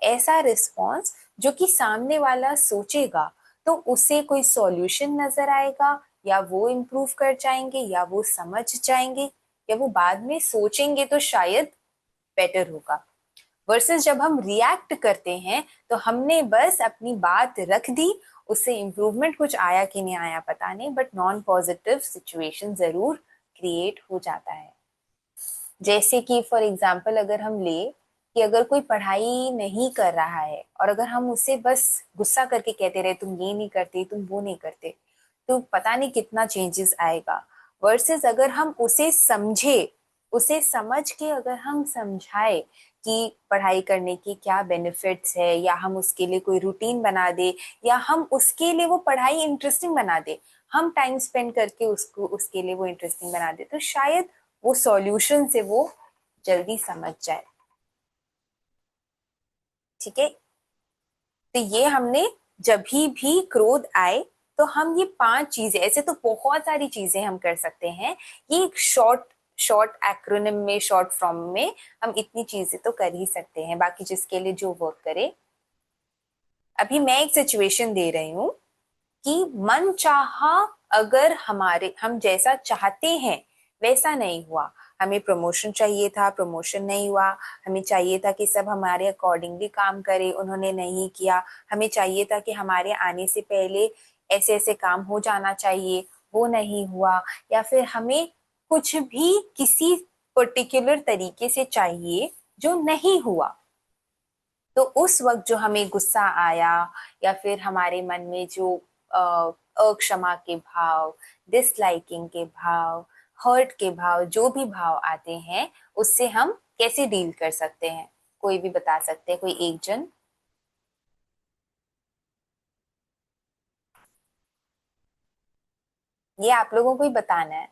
ऐसा रिस्पॉन्स जो कि सामने वाला सोचेगा तो उसे कोई सॉल्यूशन नजर आएगा, या वो इम्प्रूव कर जाएंगे, या वो समझ जाएंगे, या वो बाद में सोचेंगे तो शायद बेटर होगा। वर्सेस जब हम रिएक्ट करते हैं तो हमने बस अपनी बात रख दी, उससे इम्प्रूवमेंट कुछ आया कि नहीं आया पता नहीं, बट नॉन पॉजिटिव सिचुएशन जरूर क्रिएट हो जाता है। जैसे कि फॉर एग्जाम्पल अगर हम ले कि अगर कोई पढ़ाई नहीं कर रहा है और अगर हम उसे बस गुस्सा करके कहते रहे तुम ये नहीं करते, तुम वो नहीं करते, तो पता नहीं कितना चेंजेस आएगा। वर्सेस अगर हम उसे समझे, उसे समझ के अगर हम समझाए कि पढ़ाई करने के क्या बेनिफिट्स है, या हम उसके लिए कोई रूटीन बना दे, या हम उसके लिए वो पढ़ाई इंटरेस्टिंग बना दे, हम टाइम स्पेंड करके उसको उसके लिए वो इंटरेस्टिंग बना दे, तो शायद वो सॉल्यूशन से वो जल्दी समझ जाए। ठीक है, तो ये हमने जब भी क्रोध आए तो हम ये 5 चीजें, ऐसे तो बहुत सारी चीजें हम कर सकते हैं, ये एक शॉर्ट शॉर्ट एक्रोनिम में, शॉर्ट फॉर्म में हम इतनी चीजें तो कर ही सकते हैं, बाकी जिसके लिए जो वर्क करे। अभी मैं एक सिचुएशन दे रही हूँ कि मन चाहा अगर हम जैसा चाहते हैं वैसा नहीं हुआ। हमें प्रमोशन चाहिए था, प्रमोशन नहीं हुआ। हमें चाहिए था कि सब हमारे अकॉर्डिंगली काम करे, उन्होंने नहीं किया। हमें चाहिए था कि हमारे आने से पहले ऐसे ऐसे काम हो जाना चाहिए, वो नहीं हुआ। या फिर हमें कुछ भी किसी पर्टिकुलर तरीके से चाहिए जो नहीं हुआ, तो उस वक्त जो हमें गुस्सा आया या फिर हमारे मन में जो अक्षमा के भाव, डिसलाइकिंग के भाव, हर्ट के भाव, जो भी भाव आते हैं उससे हम कैसे डील कर सकते हैं? कोई भी बता सकते हैं, कोई एक जन? ये आप लोगों को ही बताना है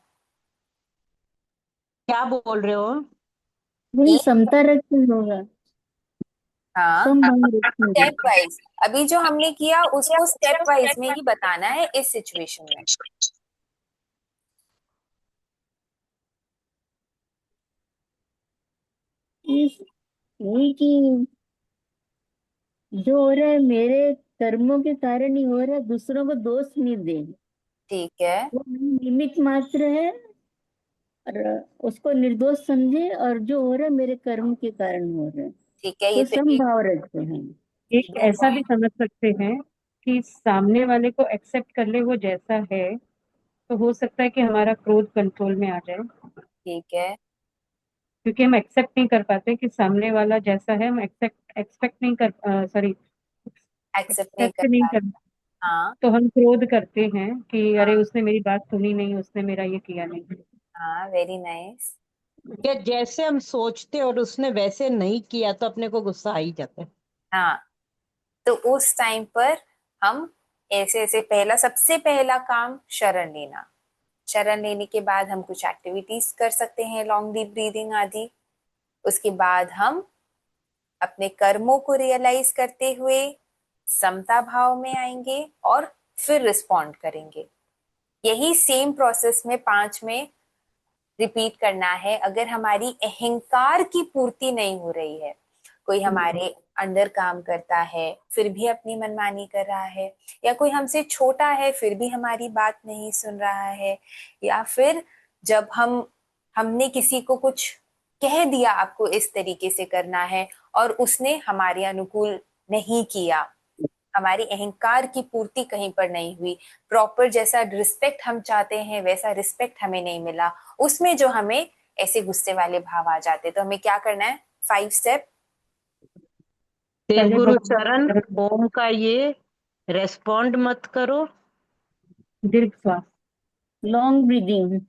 क्या बोल रहे हो? वही कि समता रख के होगा, हाँ, समभाव रखते स्टेप हुए। वाइज अभी जो हमने किया उसको स्टेप वाइज में ही बताना है इस सिचुएशन में। यही कि जो हो रहा है मेरे कर्मों के कारण ही हो रहा है, दूसरों को दोष नहीं दे। ठीक है, वो निमित्त मात्र है, और उसको निर्दोष समझे, और जो हो रहा है मेरे कर्म के कारण हो रहा है, ठीक है, ये तो तो एक समभाव रखते हैं। एक दो ऐसा भी पॉइंट। समझ सकते हैं कि सामने वाले को एक्सेप्ट कर ले वो जैसा है, तो हो सकता है कि हमारा क्रोध कंट्रोल में आ जाए। ठीक है, क्योंकि हम एक्सेप्ट नहीं कर पाते कि सामने वाला जैसा है, हम एक्सेप्ट एक्सपेक्ट नहीं कर सॉरी एक्सेप्ट नहीं एक्सेप्ट कर नहीं पा कर हाँ तो हम क्रोध करते हैं कि अरे हाँ उसने मेरी बात सुनी नहीं, उसने मेरा ये किया नहीं। हाँ, वेरी नाइस। या जैसे हम सोचते और उसने वैसे नहीं किया तो अपने को गुस्सा आ ही जाता है। हाँ, तो उस टाइम पर हम ऐसे ऐसे सबसे पहला काम शरण लेना। शरण लेने के बाद हम कुछ एक्टिविटीज कर सकते हैं, लॉन्ग डीप ब्रीदिंग आदि। उसके बाद हम अपने कर्मों को रियलाइज करते हुए समता भाव में आएंगे और फिर रिस्पॉन्ड करेंगे। यही सेम प्रोसेस में 5 में रिपीट करना है। अगर हमारी अहंकार की पूर्ति नहीं हो रही है, कोई हमारे अंडर काम करता है फिर भी अपनी मनमानी कर रहा है, या कोई हमसे छोटा है फिर भी हमारी बात नहीं सुन रहा है, या फिर जब हमने किसी को कुछ कह दिया आपको इस तरीके से करना है और उसने हमारे अनुकूल नहीं किया, हमारी अहंकार की पूर्ति कहीं पर नहीं हुई, प्रॉपर जैसा रिस्पेक्ट हम चाहते हैं वैसा रिस्पेक्ट हमें नहीं मिला, उसमें जो हमें ऐसे गुस्से वाले भाव आ जाते, तो हमें क्या करना है? 5 स्टेप। देव पहले गुरु भगवान शरण, की शरण, ओम का ये रेस्पॉन्ड मत करो, दीर्घ श्वास, लॉन्ग ब्रीदिंग,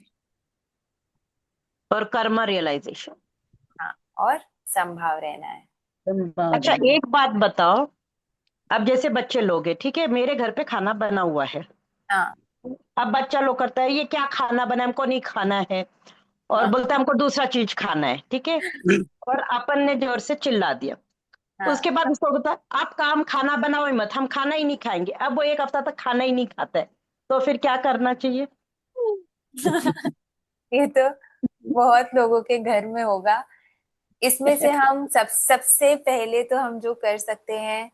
और कर्मा रियलाइजेशन। हाँ, और संभाव रहना है। अच्छा, एक बात बताओ, अब जैसे बच्चे लोग हैं, ठीक है, मेरे घर पे खाना बना हुआ है। हाँ अब बच्चा लोग करता है, ये क्या खाना बना है, हमको नहीं खाना है, और हाँ बोलता है हमको दूसरा चीज खाना है, ठीक है। और अपन ने जोर से चिल्ला दिया, हाँ। उसके बाद उसको बोलता है, आप काम खाना बनाओ ही मत, हम खाना ही नहीं खाएंगे। अब वो 1 हफ्ता तक खाना ही नहीं खाता है, तो फिर क्या करना चाहिए? ये तो बहुत लोगों के घर में होगा। इसमें से हम सबसे पहले तो हम जो कर सकते हैं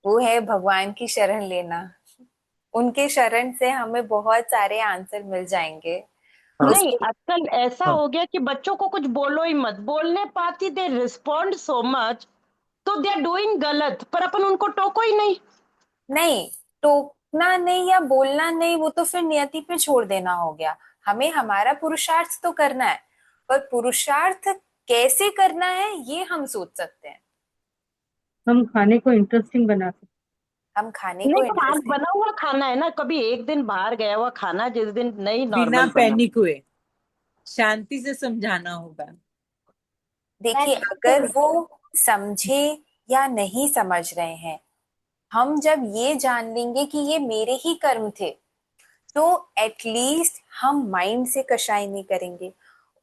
वो है भगवान की शरण लेना। उनके शरण से हमें बहुत सारे आंसर मिल जाएंगे। नहीं, उसके आजकल ऐसा हाँ हो गया कि बच्चों को कुछ बोलो ही मत, बोलने पाती दे रिस्पॉन्ड सो मच, तो दे आर डूइंग गलत, पर अपन उनको टोको ही नहीं। नहीं, टोकना नहीं या बोलना नहीं, वो तो फिर नियति पे छोड़ देना हो गया। हमें हमारा पुरुषार्थ तो करना है, पर पुरुषार्थ कैसे करना है ये हम सोच सकते हैं। हम खाने को इंटरेस्टिंग बना सकते हम खाने को नहीं, पर आज इंटरेस्टिंग। बना हुआ खाना है ना, कभी एक दिन बाहर गया हुआ खाना, जिस दिन नहीं बिना नॉर्मल बना। पैनिक हुए शांति से समझाना होगा। देखिए, अगर वो समझे या नहीं समझ रहे हैं, हम जब ये जान लेंगे कि ये मेरे ही कर्म थे, तो एटलीस्ट हम माइंड से कशाई नहीं करेंगे।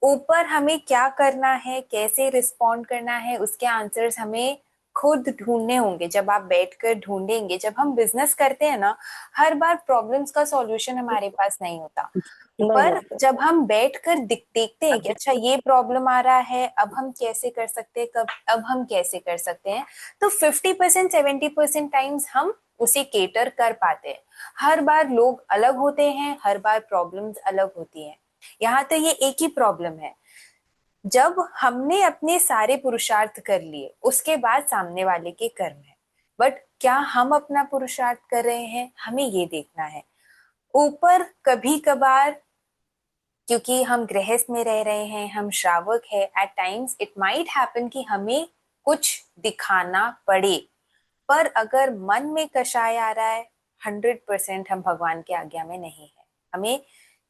ऊपर हमें क्या करना है, कैसे रिस्पॉन्ड करना है, उसके आंसर्स हमें खुद ढूंढने होंगे। जब आप बैठकर ढूंढेंगे, जब हम बिजनेस करते हैं ना, हर बार प्रॉब्लम्स का सॉल्यूशन हमारे पास नहीं होता। नहीं पर होता। जब हम बैठकर देखते हैं कि अच्छा ये प्रॉब्लम आ रहा है, अब हम कैसे कर सकते हैं, कब अब हम कैसे कर सकते हैं, तो 50% 70% टाइम्स हम उसे केटर कर पाते हैं। हर बार लोग अलग होते हैं, हर बार प्रॉब्लम्स अलग होती हैं। यहाँ तो ये एक ही प्रॉब्लम है। जब हमने अपने सारे पुरुषार्थ कर लिए, उसके बाद सामने वाले के कर्म है, बट क्या हम अपना पुरुषार्थ कर रहे हैं, हमें ये देखना है। ऊपर कभी कभार, क्योंकि हम गृहस्थ में रह रहे हैं, हम श्रावक है, at times it might happen कि हमें कुछ दिखाना पड़े। पर अगर मन में कषाय आ रहा है, 100% हम भगवान के आज्ञा में नहीं है। हमें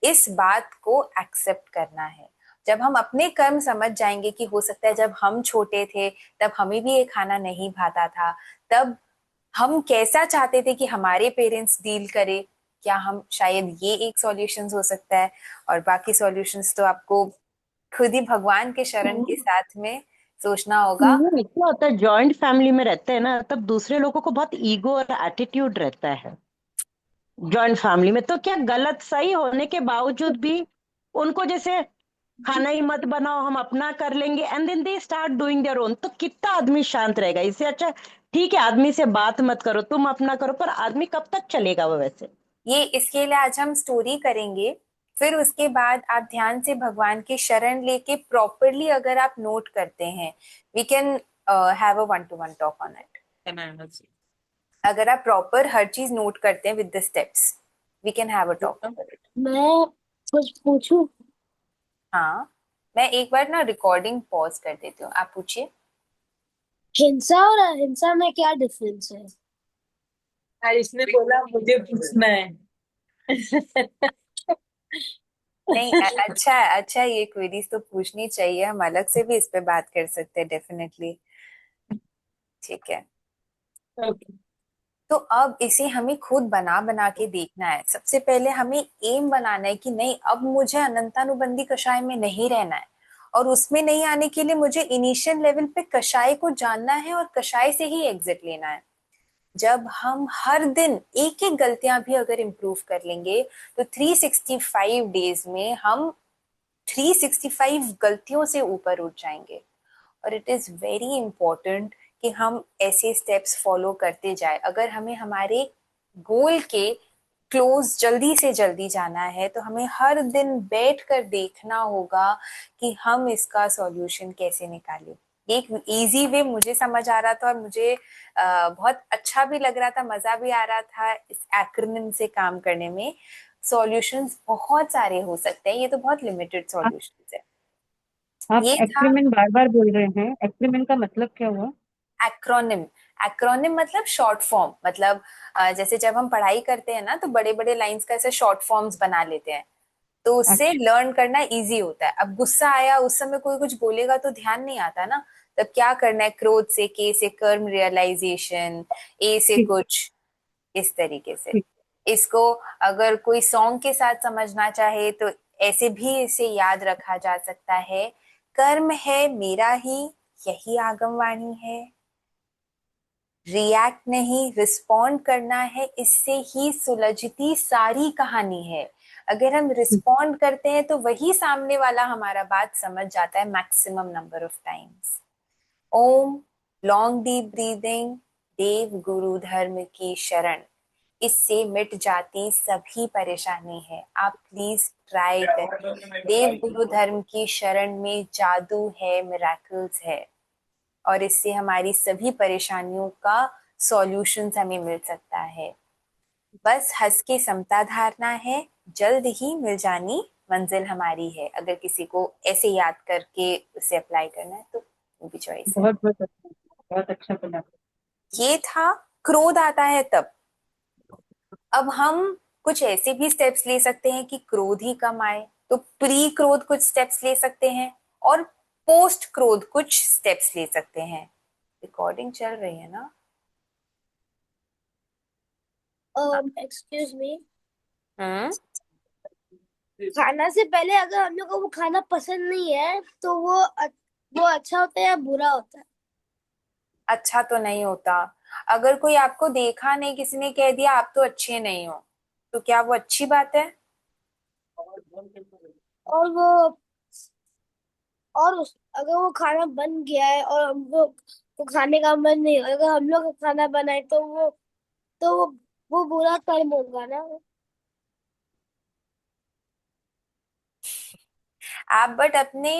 इस बात को एक्सेप्ट करना है। जब हम अपने कर्म समझ जाएंगे कि हो सकता है जब हम छोटे थे तब हमें भी ये खाना नहीं भाता था, तब हम कैसा चाहते थे कि हमारे पेरेंट्स डील करे, क्या हम शायद ये एक सॉल्यूशंस हो सकता है। और बाकी सॉल्यूशंस तो आपको खुद ही भगवान के शरण के साथ में सोचना होगा। नहीं, क्या होता है, जॉइंट फैमिली में रहते हैं ना, तब दूसरे लोगों को बहुत ईगो और एटीट्यूड रहता है। जॉइंट फैमिली में तो क्या, गलत सही होने के बावजूद भी उनको जैसे खाना ही मत बनाओ, हम अपना कर लेंगे, and then they start doing their own, तो कितना आदमी शांत रहेगा? इससे अच्छा ठीक है, आदमी से बात मत करो, तुम अपना करो, पर आदमी कब तक चलेगा वो वैसे? ये इसके लिए आज हम स्टोरी करेंगे। फिर उसके बाद आप ध्यान से भगवान की शरण लेके प्रॉपरली अगर आप नोट करते हैं, we can have a 1-to-1 talk on it. अगर आप प्रॉपर हर चीज नोट करते हैं with the steps, we can have a talk on it. मैं कुछ पूछूं? हाँ, मैं एक बार ना रिकॉर्डिंग पॉज कर देती हूँ, आप पूछिए। हिंसा और अहिंसा में क्या डिफरेंस है? आयुष ने बोला मुझे पूछना है। नहीं अच्छा है, अच्छा है, ये क्वेरीज तो पूछनी चाहिए, हम अलग से भी इस पे बात कर सकते हैं डेफिनेटली। ठीक है, ओके। तो अब इसे हमें खुद बना बना के देखना है। सबसे पहले हमें एम बनाना है कि नहीं, अब मुझे अनंतानुबंधी कषाय में नहीं रहना है, और उसमें नहीं आने के लिए मुझे इनिशियल लेवल पे कषाय को जानना है और कषाय से ही एग्जिट लेना है। जब हम हर दिन एक एक गलतियां भी अगर इम्प्रूव कर लेंगे तो 365 डेज में हम 365 गलतियों से ऊपर उठ जाएंगे। और इट इज वेरी इंपॉर्टेंट कि हम ऐसे स्टेप्स फॉलो करते जाए। अगर हमें हमारे गोल के क्लोज जल्दी से जल्दी जाना है तो हमें हर दिन बैठ कर देखना होगा कि हम इसका सॉल्यूशन कैसे निकालें। एक इजी वे मुझे समझ आ रहा था और मुझे बहुत अच्छा भी लग रहा था, मजा भी आ रहा था इस एक्रोनिम से काम करने में। सॉल्यूशंस बहुत सारे हो सकते हैं, ये तो बहुत लिमिटेड सॉल्यूशंस है। आप ये था एक्रीमेंट बार बार बोल रहे हैं, एक्रीमेंट का मतलब क्या हुआ? एक्रोनिम। एक्रोनिम मतलब शॉर्ट फॉर्म, मतलब जैसे जब हम पढ़ाई करते हैं ना तो बड़े बड़े लाइंस का ऐसे शॉर्ट फॉर्म्स बना लेते हैं, तो उससे अच्छा। लर्न करना इजी होता है। अब गुस्सा आया, उस समय कोई कुछ बोलेगा तो ध्यान नहीं आता ना, तब क्या करना है, क्रोध से, के से कर्म रियलाइजेशन, ए से ठीक। कुछ, इस तरीके से। ठीक। इसको अगर कोई सॉन्ग के साथ समझना चाहे तो ऐसे भी इसे याद रखा जा सकता है। कर्म है मेरा ही, यही आगम वाणी है। रिएक्ट नहीं, रिस्पॉन्ड करना है, इससे ही सुलझती सारी कहानी है। अगर हम रिस्पॉन्ड करते हैं तो वही सामने वाला हमारा बात समझ जाता है maximum number of times. Om, long deep breathing, देव गुरु धर्म की शरण, इससे मिट जाती सभी परेशानी है। आप प्लीज ट्राई करें। देव गुरु धर्म की शरण में जादू है, मिराकल्स है, और इससे हमारी सभी परेशानियों का सॉल्यूशंस हमें मिल सकता है। बस हंस के समता धारना है, जल्द ही मिल जानी मंजिल हमारी है। अगर किसी को ऐसे याद करके उसे अप्लाई करना है तो वो भी चॉइस है। बहुत बहुत अच्छा, बहुत अच्छा बोला। ये था क्रोध आता है तब। अब हम कुछ ऐसे भी स्टेप्स ले सकते हैं कि क्रोध ही कम आए, तो प्री क्रोध कुछ स्टेप्स ले सकते हैं और पोस्ट क्रोध कुछ स्टेप्स ले सकते हैं। रिकॉर्डिंग चल रही है ना? एक्सक्यूज मी, हम्म। खाना से पहले अगर हम लोग को वो खाना पसंद नहीं है तो वो अच्छा होता है या बुरा होता है? अच्छा तो नहीं होता। अगर कोई आपको देखा नहीं, किसी ने कह दिया आप तो अच्छे नहीं हो, तो क्या वो अच्छी बात है? और अगर वो खाना बन गया है और हमको वो खाने का मन नहीं, अगर हम लोग खाना बनाए तो वो बुरा कर्म होगा ना? आप बट अपने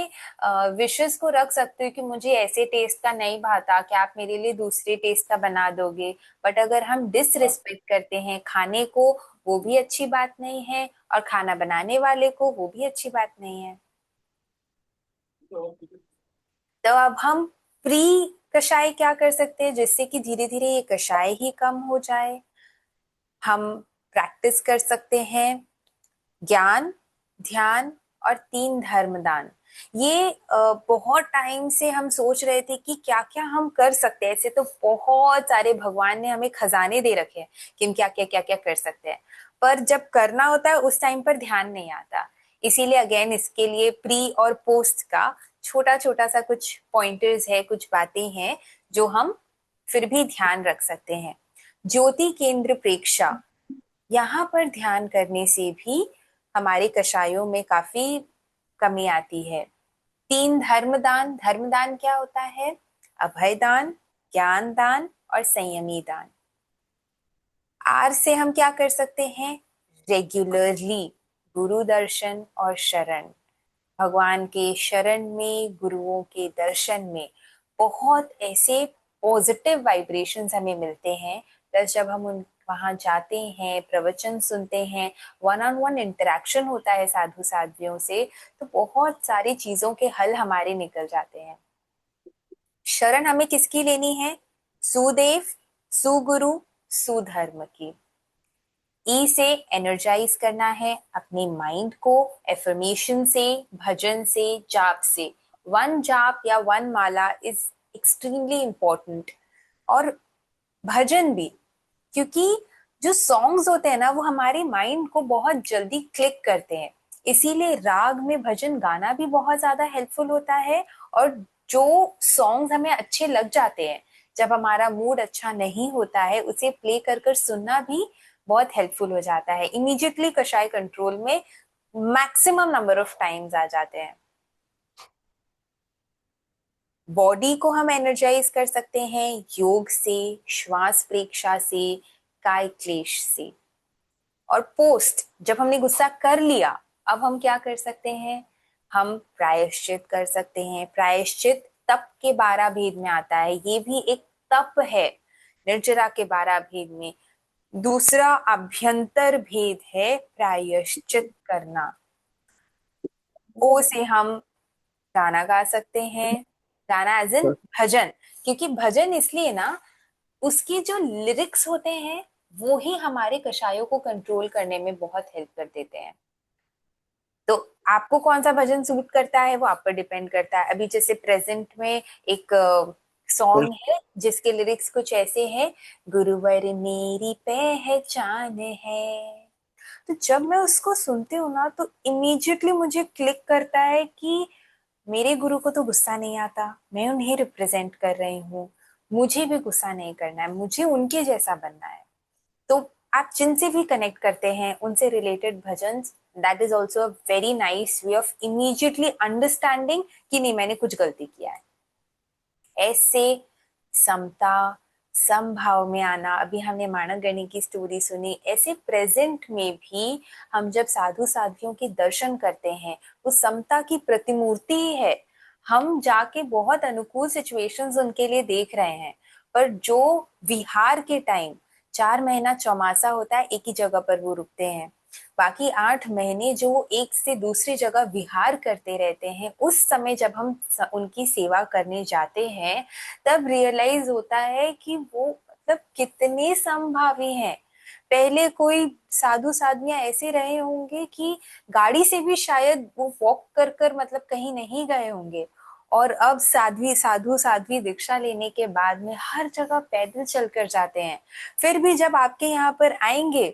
विशेस को रख सकते हो कि मुझे ऐसे टेस्ट का नहीं भाता, क्या आप मेरे लिए दूसरे टेस्ट का बना दोगे। बट अगर हम डिसरिस्पेक्ट करते हैं खाने को, वो भी अच्छी बात नहीं है, और खाना बनाने वाले को, वो भी अच्छी बात नहीं है। तो अब हम प्री कषाय क्या कर सकते हैं जिससे कि धीरे धीरे ये कषाय ही कम हो जाए? हम प्रैक्टिस कर सकते हैं ज्ञान, ध्यान और 3 धर्मदान। ये बहुत टाइम से हम सोच रहे थे कि क्या क्या हम कर सकते हैं। ऐसे तो बहुत सारे भगवान ने हमें खजाने दे रखे हैं कि हम क्या क्या कर सकते हैं, पर जब करना होता है उस टाइम पर ध्यान नहीं आता। इसीलिए अगेन इसके लिए प्री और पोस्ट का छोटा छोटा सा कुछ पॉइंटर्स है, कुछ बातें हैं जो हम फिर भी ध्यान रख सकते हैं। ज्योति केंद्र प्रेक्षा, यहाँ पर ध्यान करने से भी हमारे कषायों में काफी कमी आती है। 3 धर्मदान। धर्मदान क्या होता है? अभय दान, ज्ञान दान और संयमी दान। आर से हम क्या कर सकते हैं? रेगुलरली गुरु दर्शन और शरण। भगवान के शरण में, गुरुओं के दर्शन में बहुत ऐसे पॉजिटिव वाइब्रेशंस हमें मिलते हैं। प्लस जब हम उन वहां जाते हैं, प्रवचन सुनते हैं, वन ऑन वन इंटरेक्शन होता है साधु साध्वियों से, तो बहुत सारी चीजों के हल हमारे निकल जाते हैं। शरण हमें किसकी लेनी है? सुदेव, सुगुरु, सुधर्म की। ई से एनर्जाइज करना है अपने माइंड को, एफर्मेशन से, भजन से, जाप से। वन जाप या one Mala is extremely important, और भजन भी, क्योंकि जो सॉन्ग्स होते हैं ना वो हमारे माइंड को बहुत जल्दी क्लिक करते हैं, इसीलिए राग में भजन गाना भी बहुत ज्यादा हेल्पफुल होता है। और जो सॉन्ग्स हमें अच्छे लग जाते हैं, जब हमारा मूड अच्छा नहीं होता है, उसे प्ले कर कर सुनना भी बहुत हेल्पफुल हो जाता है। इमीडिएटली कषाय कंट्रोल में मैक्सिमम नंबर ऑफ टाइम्स आ जाते हैं। बॉडी को हम एनर्जाइज कर सकते हैं योग से, श्वास प्रेक्षा से, काय क्लेश से। और पोस्ट, जब हमने गुस्सा कर लिया, अब हम क्या कर सकते हैं? हम प्रायश्चित कर सकते हैं। प्रायश्चित तप के 12 भेद में आता है, ये भी एक तप है निर्जरा के 12 भेद में। दूसरा अभ्यंतर भेद है प्रायश्चित करना। ओ से हम गाना गा सकते हैं, गाना एज इन भजन, क्योंकि भजन इसलिए ना, उसके जो लिरिक्स होते हैं वो ही हमारे कषायों को कंट्रोल करने में बहुत हेल्प कर देते हैं। तो आपको कौन सा भजन सूट करता है वो आप पर डिपेंड करता है। अभी जैसे प्रेजेंट में एक सॉन्ग है जिसके लिरिक्स कुछ ऐसे हैं, गुरुवर मेरी पहचान है। तो जब मैं उसको सुनती हूँ ना, तो इमीडिएटली मुझे क्लिक करता है कि मेरे गुरु को तो गुस्सा नहीं आता, मैं उन्हें रिप्रेजेंट कर रही हूँ, मुझे भी गुस्सा नहीं करना है, मुझे उनके जैसा बनना है। तो आप जिनसे भी कनेक्ट करते हैं उनसे related bhajan, that is also a very nice way of immediately understanding कि नहीं, मैंने कुछ गलती किया है। ऐसे समता, समभाव में आना। अभी हमने मानव गणी की स्टोरी सुनी, ऐसे प्रेजेंट में भी हम जब साधु साधियों के दर्शन करते हैं, वो समता की प्रतिमूर्ति है। हम जाके बहुत अनुकूल सिचुएशंस उनके लिए देख रहे हैं, पर जो विहार के टाइम 4 महीना चौमासा होता है, एक ही जगह पर वो रुकते हैं, बाकी 8 महीने जो एक से दूसरी जगह विहार करते रहते हैं, उस समय जब हम उनकी सेवा करने जाते हैं, तब रियलाइज होता है कि वो मतलब कितने संभावी हैं। पहले कोई साधु साधुयां ऐसे रहे होंगे कि गाड़ी से भी शायद वो वॉक कर कर मतलब कहीं नहीं गए होंगे, और अब साधु साध्वी दीक्षा लेने के बाद में हर जगह पैदल चलकर जाते हैं। फिर भी जब आपके यहाँ पर आएंगे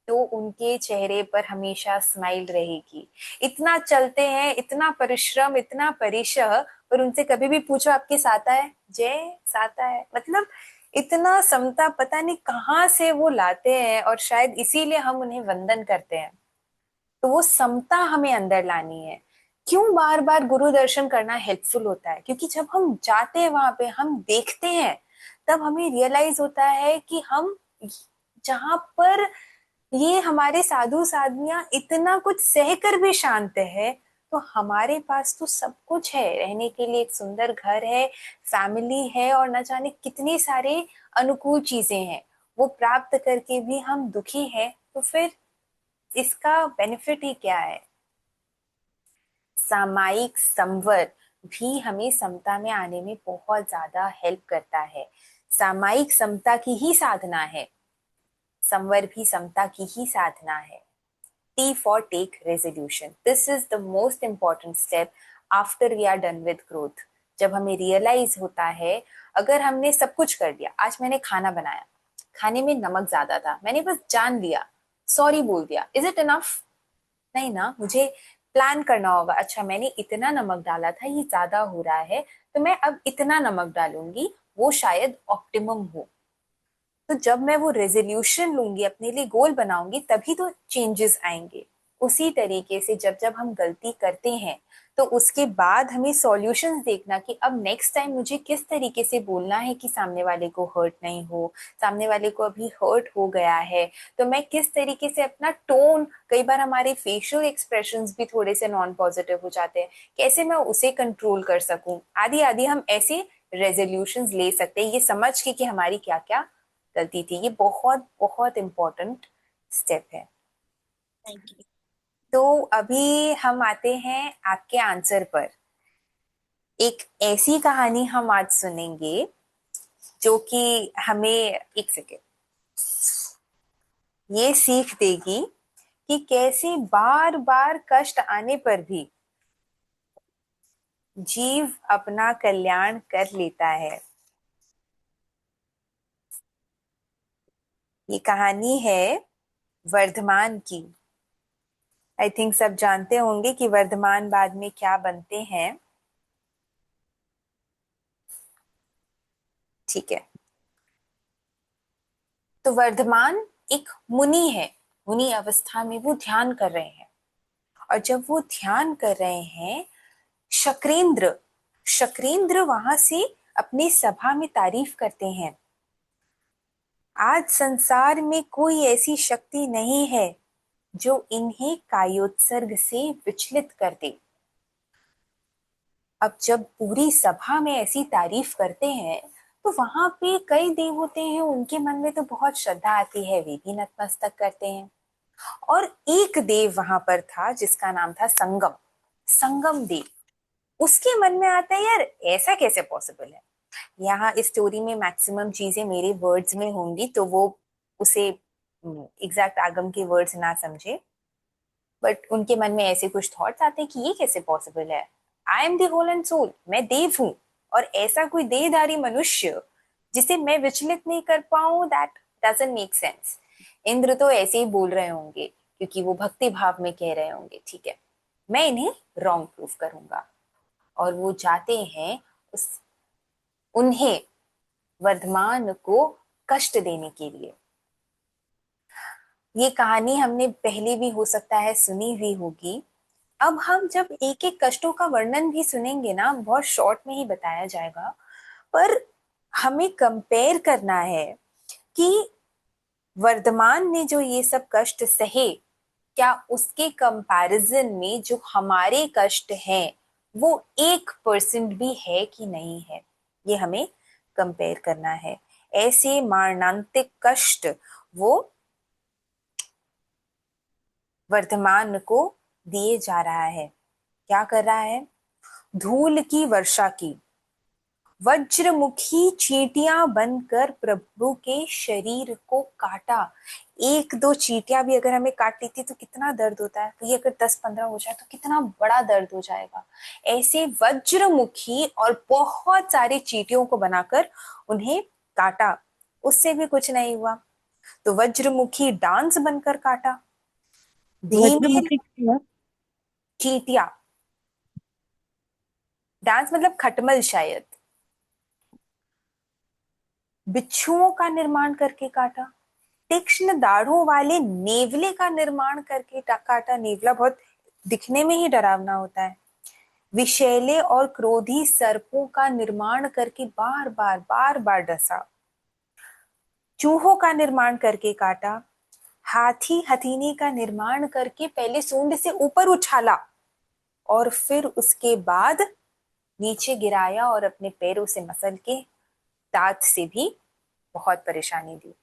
तो उनके चेहरे पर हमेशा स्माइल रहेगी। इतना चलते हैं, इतना परिश्रम, इतना परिश्रह, पर उनसे कभी भी पूछो आपके साथ है जय, साथ है, मतलब इतना समता पता नहीं कहाँ से वो लाते हैं, और शायद इसीलिए हम उन्हें वंदन करते हैं। तो वो समता हमें अंदर लानी है। क्यों बार बार गुरु दर्शन करना हेल्पफुल होता है? क्योंकि जब हम जाते हैं वहां पे, हम देखते हैं, तब हमें रियलाइज होता है कि हम जहां पर ये हमारे साधु साधुयां इतना कुछ सहकर भी शांत है, तो हमारे पास तो सब कुछ है, रहने के लिए एक सुंदर घर है, फैमिली है, और न जाने कितनी सारे अनुकूल चीजें हैं, वो प्राप्त करके भी हम दुखी हैं, तो फिर इसका बेनिफिट ही क्या है? सामायिक संवर भी हमें समता में आने में बहुत ज्यादा हेल्प करता है। सामायिक समता की ही साधना है, संवर भी समता की ही साधना है। T for take resolution. This is the most important step after we are done with growth. जब हमें रियलाइज होता है, अगर हमने सब कुछ कर दिया, आज मैंने खाना बनाया, खाने में नमक ज्यादा था, मैंने बस जान लिया, सॉरी बोल दिया, इज इट इनफ? नहीं ना, मुझे प्लान करना होगा। अच्छा, मैंने इतना नमक डाला था, ये ज्यादा हो रहा है, तो मैं अब इतना नमक डालूंगी, वो शायद ऑप्टिमम हो। तो जब मैं वो रेजोल्यूशन लूंगी, अपने लिए गोल बनाऊंगी, तभी तो चेंजेस आएंगे। उसी तरीके से जब जब हम गलती करते हैं, तो उसके बाद हमें सॉल्यूशंस देखना कि अब नेक्स्ट टाइम मुझे किस तरीके से बोलना है कि सामने वाले को हर्ट नहीं हो, सामने वाले को अभी हर्ट हो गया है, तो मैं किस तरीके से अपना टोन, कई बार हमारे फेशियल एक्सप्रेशंस भी थोड़े से नॉन पॉजिटिव हो जाते हैं, कैसे मैं उसे कंट्रोल कर सकूं, आदि आदि हम ऐसे रेजोल्यूशंस ले सकते हैं, ये समझ के कि हमारी क्या क्या गलती थी। ये बहुत बहुत इम्पोर्टेंट स्टेप है। Thank you. तो अभी हम आते हैं आपके आंसर पर। एक ऐसी कहानी हम आज सुनेंगे जो कि हमें, एक सेकेंड, ये सीख देगी कि कैसे बार बार कष्ट आने पर भी जीव अपना कल्याण कर लेता है। ये कहानी है वर्धमान की। आई थिंक सब जानते होंगे कि वर्धमान बाद में क्या बनते हैं। ठीक है, तो वर्धमान एक मुनि है। मुनि अवस्था में वो ध्यान कर रहे हैं, और जब वो ध्यान कर रहे हैं, शक्रेंद्र शक्रेंद्र वहां से अपनी सभा में तारीफ करते हैं। आज संसार में कोई ऐसी शक्ति नहीं है जो इन्हें कायोत्सर्ग से विचलित कर दे। अब जब पूरी सभा में ऐसी तारीफ करते हैं तो वहां पे कई देव होते हैं, उनके मन में तो बहुत श्रद्धा आती है, वे भी नतमस्तक करते हैं। और एक देव वहां पर था जिसका नाम था संगम, संगम देव। उसके मन में आता है, यार ऐसा कैसे पॉसिबल है। यहाँ इस स्टोरी में मैक्सिमम चीजें मेरे वर्ड्स में होंगी, तो वो उसे एग्जैक्ट आगम के वर्ड्स ना समझे, बट उनके मन में ऐसे कुछ थॉट्स आते हैं कि ये कैसे पॉसिबल है। I am the whole and soul, मैं देव हूं, और ऐसा कोई देहधारी मनुष्य जिसे मैं विचलित नहीं कर पाऊं, that doesn't make sense. Indra तो ऐसे ही बोल रहे होंगे क्योंकि वो भक्ति भाव में कह रहे होंगे, ठीक है, मैं इन्हें रॉन्ग प्रूफ करूंगा। और वो जाते हैं उस उन्हें वर्धमान को कष्ट देने के लिए। ये कहानी हमने पहले भी हो सकता है सुनी हुई होगी। अब हम जब एक एक कष्टों का वर्णन भी सुनेंगे ना, बहुत शॉर्ट में ही बताया जाएगा, पर हमें कंपेयर करना है कि वर्धमान ने जो ये सब कष्ट सहे, क्या उसके कंपैरिजन में जो हमारे कष्ट हैं वो 1% भी है कि नहीं है, ये हमें कंपेयर करना है। ऐसे मारणांतिक कष्ट वो वर्धमान को दिए जा रहा है। क्या कर रहा है? धूल की वर्षा की, वज्रमुखी चींटियां बनकर प्रभु के शरीर को काटा। एक दो चींटियां भी अगर हमें काट लेती तो कितना दर्द होता है, तो ये अगर 10-15 हो जाए तो कितना बड़ा दर्द हो जाएगा। ऐसे वज्रमुखी और बहुत सारे चींटियों को बनाकर उन्हें काटा, उससे भी कुछ नहीं हुआ। तो वज्रमुखी डांस बनकर काटा। धीमे वज्रमुखी क्या? चींटियां, डांस मतलब खटमल शायद। बिच्छुओं का निर्माण करके काटा। तीक्ष्ण दाढ़ों वाले नेवले का निर्माण करके काटा। नेवला बहुत दिखने में ही डरावना होता है। विषैले और क्रोधी सर्पों का निर्माण करके बार बार डसा। चूहों का निर्माण करके काटा। हाथी हथीनी का निर्माण करके पहले सूंड से ऊपर उछाला और फिर उसके बाद नीचे गिराया और अपने पैरों से मसल के दांत से भी बहुत परेशानी दी।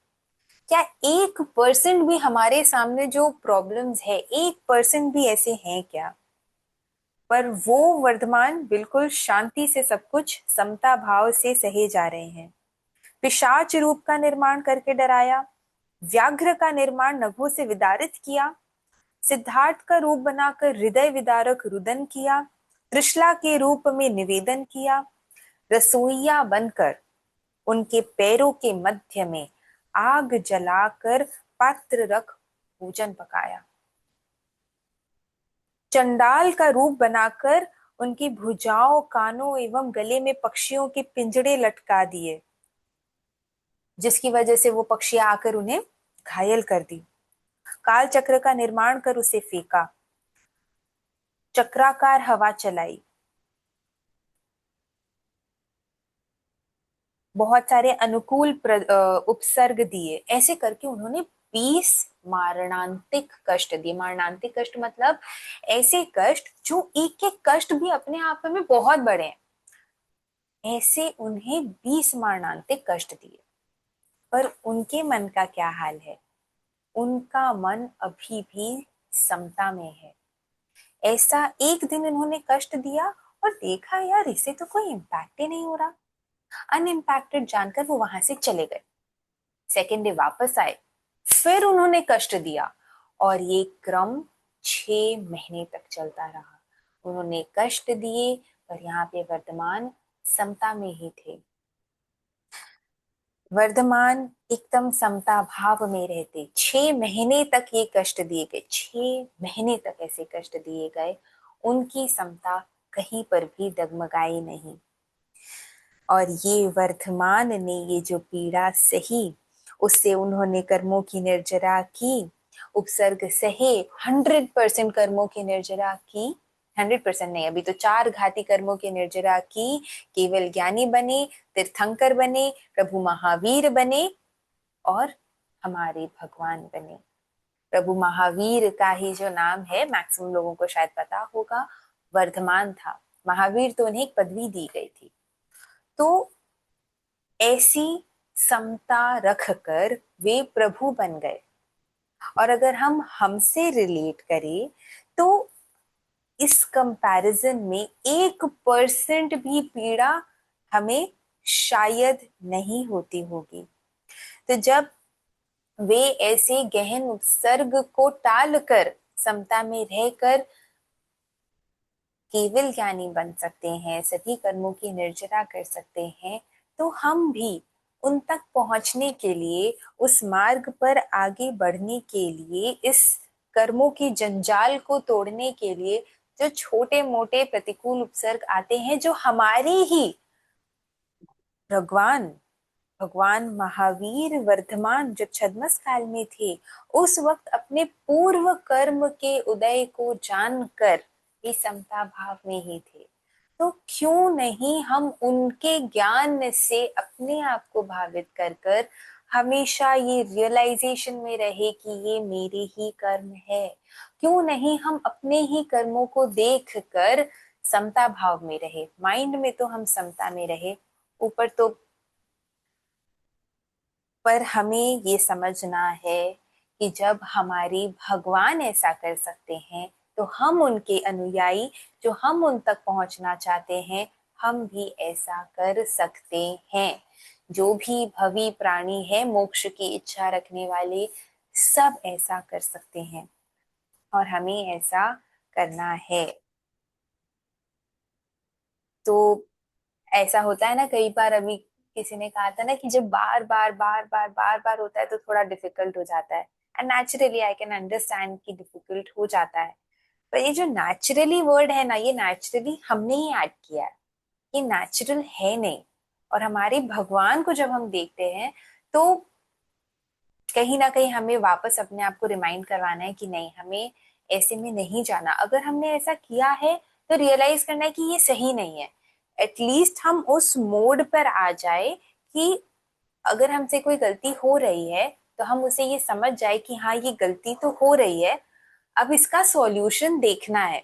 क्या 1% भी हमारे सामने जो प्रॉब्लम्स है, 1% भी ऐसे हैं क्या? पर वो वर्धमान बिल्कुल शांति से सब कुछ समता भाव से सहे जा रहे हैं। पिशाच रूप का निर्माण करके डराया। व्याघ्र का निर्माण नभों से विदारित किया। सिद्धार्थ का रूप बनाकर हृदय विदारक रुदन किया। त्रिशला के रूप में निवेदन किया। रसोइया बनकर उनके पैरों के मध्य में आग जलाकर पात्र रख भोजन पकाया। चंडाल का रूप बनाकर उनकी भुजाओं, कानों एवं गले में पक्षियों के पिंजड़े लटका दिए, जिसकी वजह से वो पक्षियां आकर उन्हें घायल कर दी। काल चक्र का निर्माण कर उसे फेंका। चक्राकार हवा चलाई। बहुत सारे अनुकूल उपसर्ग दिए। ऐसे करके उन्होंने 20 मारणांतिक कष्ट दिए। मारणांतिक कष्ट मतलब ऐसे कष्ट जो एक एक कष्ट भी अपने आप में बहुत बड़े हैं। ऐसे उन्हें 20 मारणांतिक कष्ट दिए। पर उनके मन का क्या हाल है? उनका मन अभी भी समता में है। ऐसा एक दिन इन्होंने कष्ट दिया और देखा, यार इसे तो कोई इम्पैक्ट ही नहीं हो रहा। अनइम्पैक्टेड जानकर वो वहां से चले गए। सेकेंड डे वापस आए, फिर उन्होंने कष्ट दिया, और ये क्रम 6 महीने तक चलता रहा। उन्होंने कष्ट दिए, पर यहाँ पे वर्धमान समता में ही थे। वर्धमान एकदम समता भाव में रहते। 6 महीने तक ये कष्ट दिए गए, 6 महीने तक ऐसे कष्ट दिए गए, उनकी समता कहीं पर भी डगमगाई नहीं। और ये वर्धमान ने ये जो पीड़ा सही, उससे उन्होंने कर्मों की निर्जरा की, उपसर्ग सहे, 100% कर्मों की निर्जरा की, 100% नहीं, अभी तो 4 घाती कर्मों की निर्जरा की, केवल ज्ञानी बने, तीर्थंकर बने, प्रभु महावीर बने, और हमारे भगवान बने। प्रभु महावीर का ही जो नाम है, मैक्सिमम लोगों को शायद पता होगा, वर्धमान था। महावीर तो उन्हें एक पदवी दी गई थी। तो ऐसी समता रखकर वे प्रभु बन गए। और अगर हम हमसे रिलेट करें तो इस कंपैरिजन में 1% भी पीड़ा हमें शायद नहीं होती होगी। तो जब वे ऐसे गहन उपसर्ग को टालकर समता में रहकर केवल ज्ञानी बन सकते हैं, सभी कर्मों की निर्जरा कर सकते हैं, तो हम भी उन तक पहुंचने के लिए, उस मार्ग पर आगे बढ़ने के लिए, इस कर्मों की जंजाल को तोड़ने के लिए जो छोटे मोटे प्रतिकूल उपसर्ग आते हैं, जो हमारे ही भगवान भगवान महावीर वर्धमान जो छद्मस काल में थे, उस वक्त अपने पूर्व कर्म के उदय को जानकर ये समता भाव में ही थे। तो क्यों नहीं हम उनके ज्ञान से अपने आप को भावित कर कर हमेशा ये रियलाइजेशन में रहे कि ये मेरे ही कर्म है। क्यों नहीं हम अपने ही कर्मों को देख कर समता भाव में रहे। माइंड में तो हम समता में रहे, ऊपर तो, पर हमें ये समझना है कि जब हमारे भगवान ऐसा कर सकते हैं, तो हम उनके अनुयायी, जो हम उन तक पहुंचना चाहते हैं, हम भी ऐसा कर सकते हैं। जो भी भवी प्राणी है, मोक्ष की इच्छा रखने वाले, सब ऐसा कर सकते हैं, और हमें ऐसा करना है। तो ऐसा होता है ना, कई बार, अभी किसी ने कहा था ना कि जब बार बार बार बार बार बार होता है तो थोड़ा डिफिकल्ट हो जाता है। And naturally I can understand कि डिफिकल्ट हो जाता है, पर ये जो नेचुरली वर्ड है ना, ये नेचुरली हमने ही ऐड किया है, ये नेचुरल है नहीं। और हमारे भगवान को जब हम देखते हैं तो कहीं ना कहीं हमें वापस अपने आप को रिमाइंड करवाना है कि नहीं, हमें ऐसे में नहीं जाना। अगर हमने ऐसा किया है तो रियलाइज करना है कि ये सही नहीं है। एटलीस्ट हम उस मोड पर आ जाए कि अगर हमसे कोई गलती हो रही है तो हम उसे ये समझ जाए कि हाँ, ये गलती तो हो रही है, अब इसका सॉल्यूशन देखना है।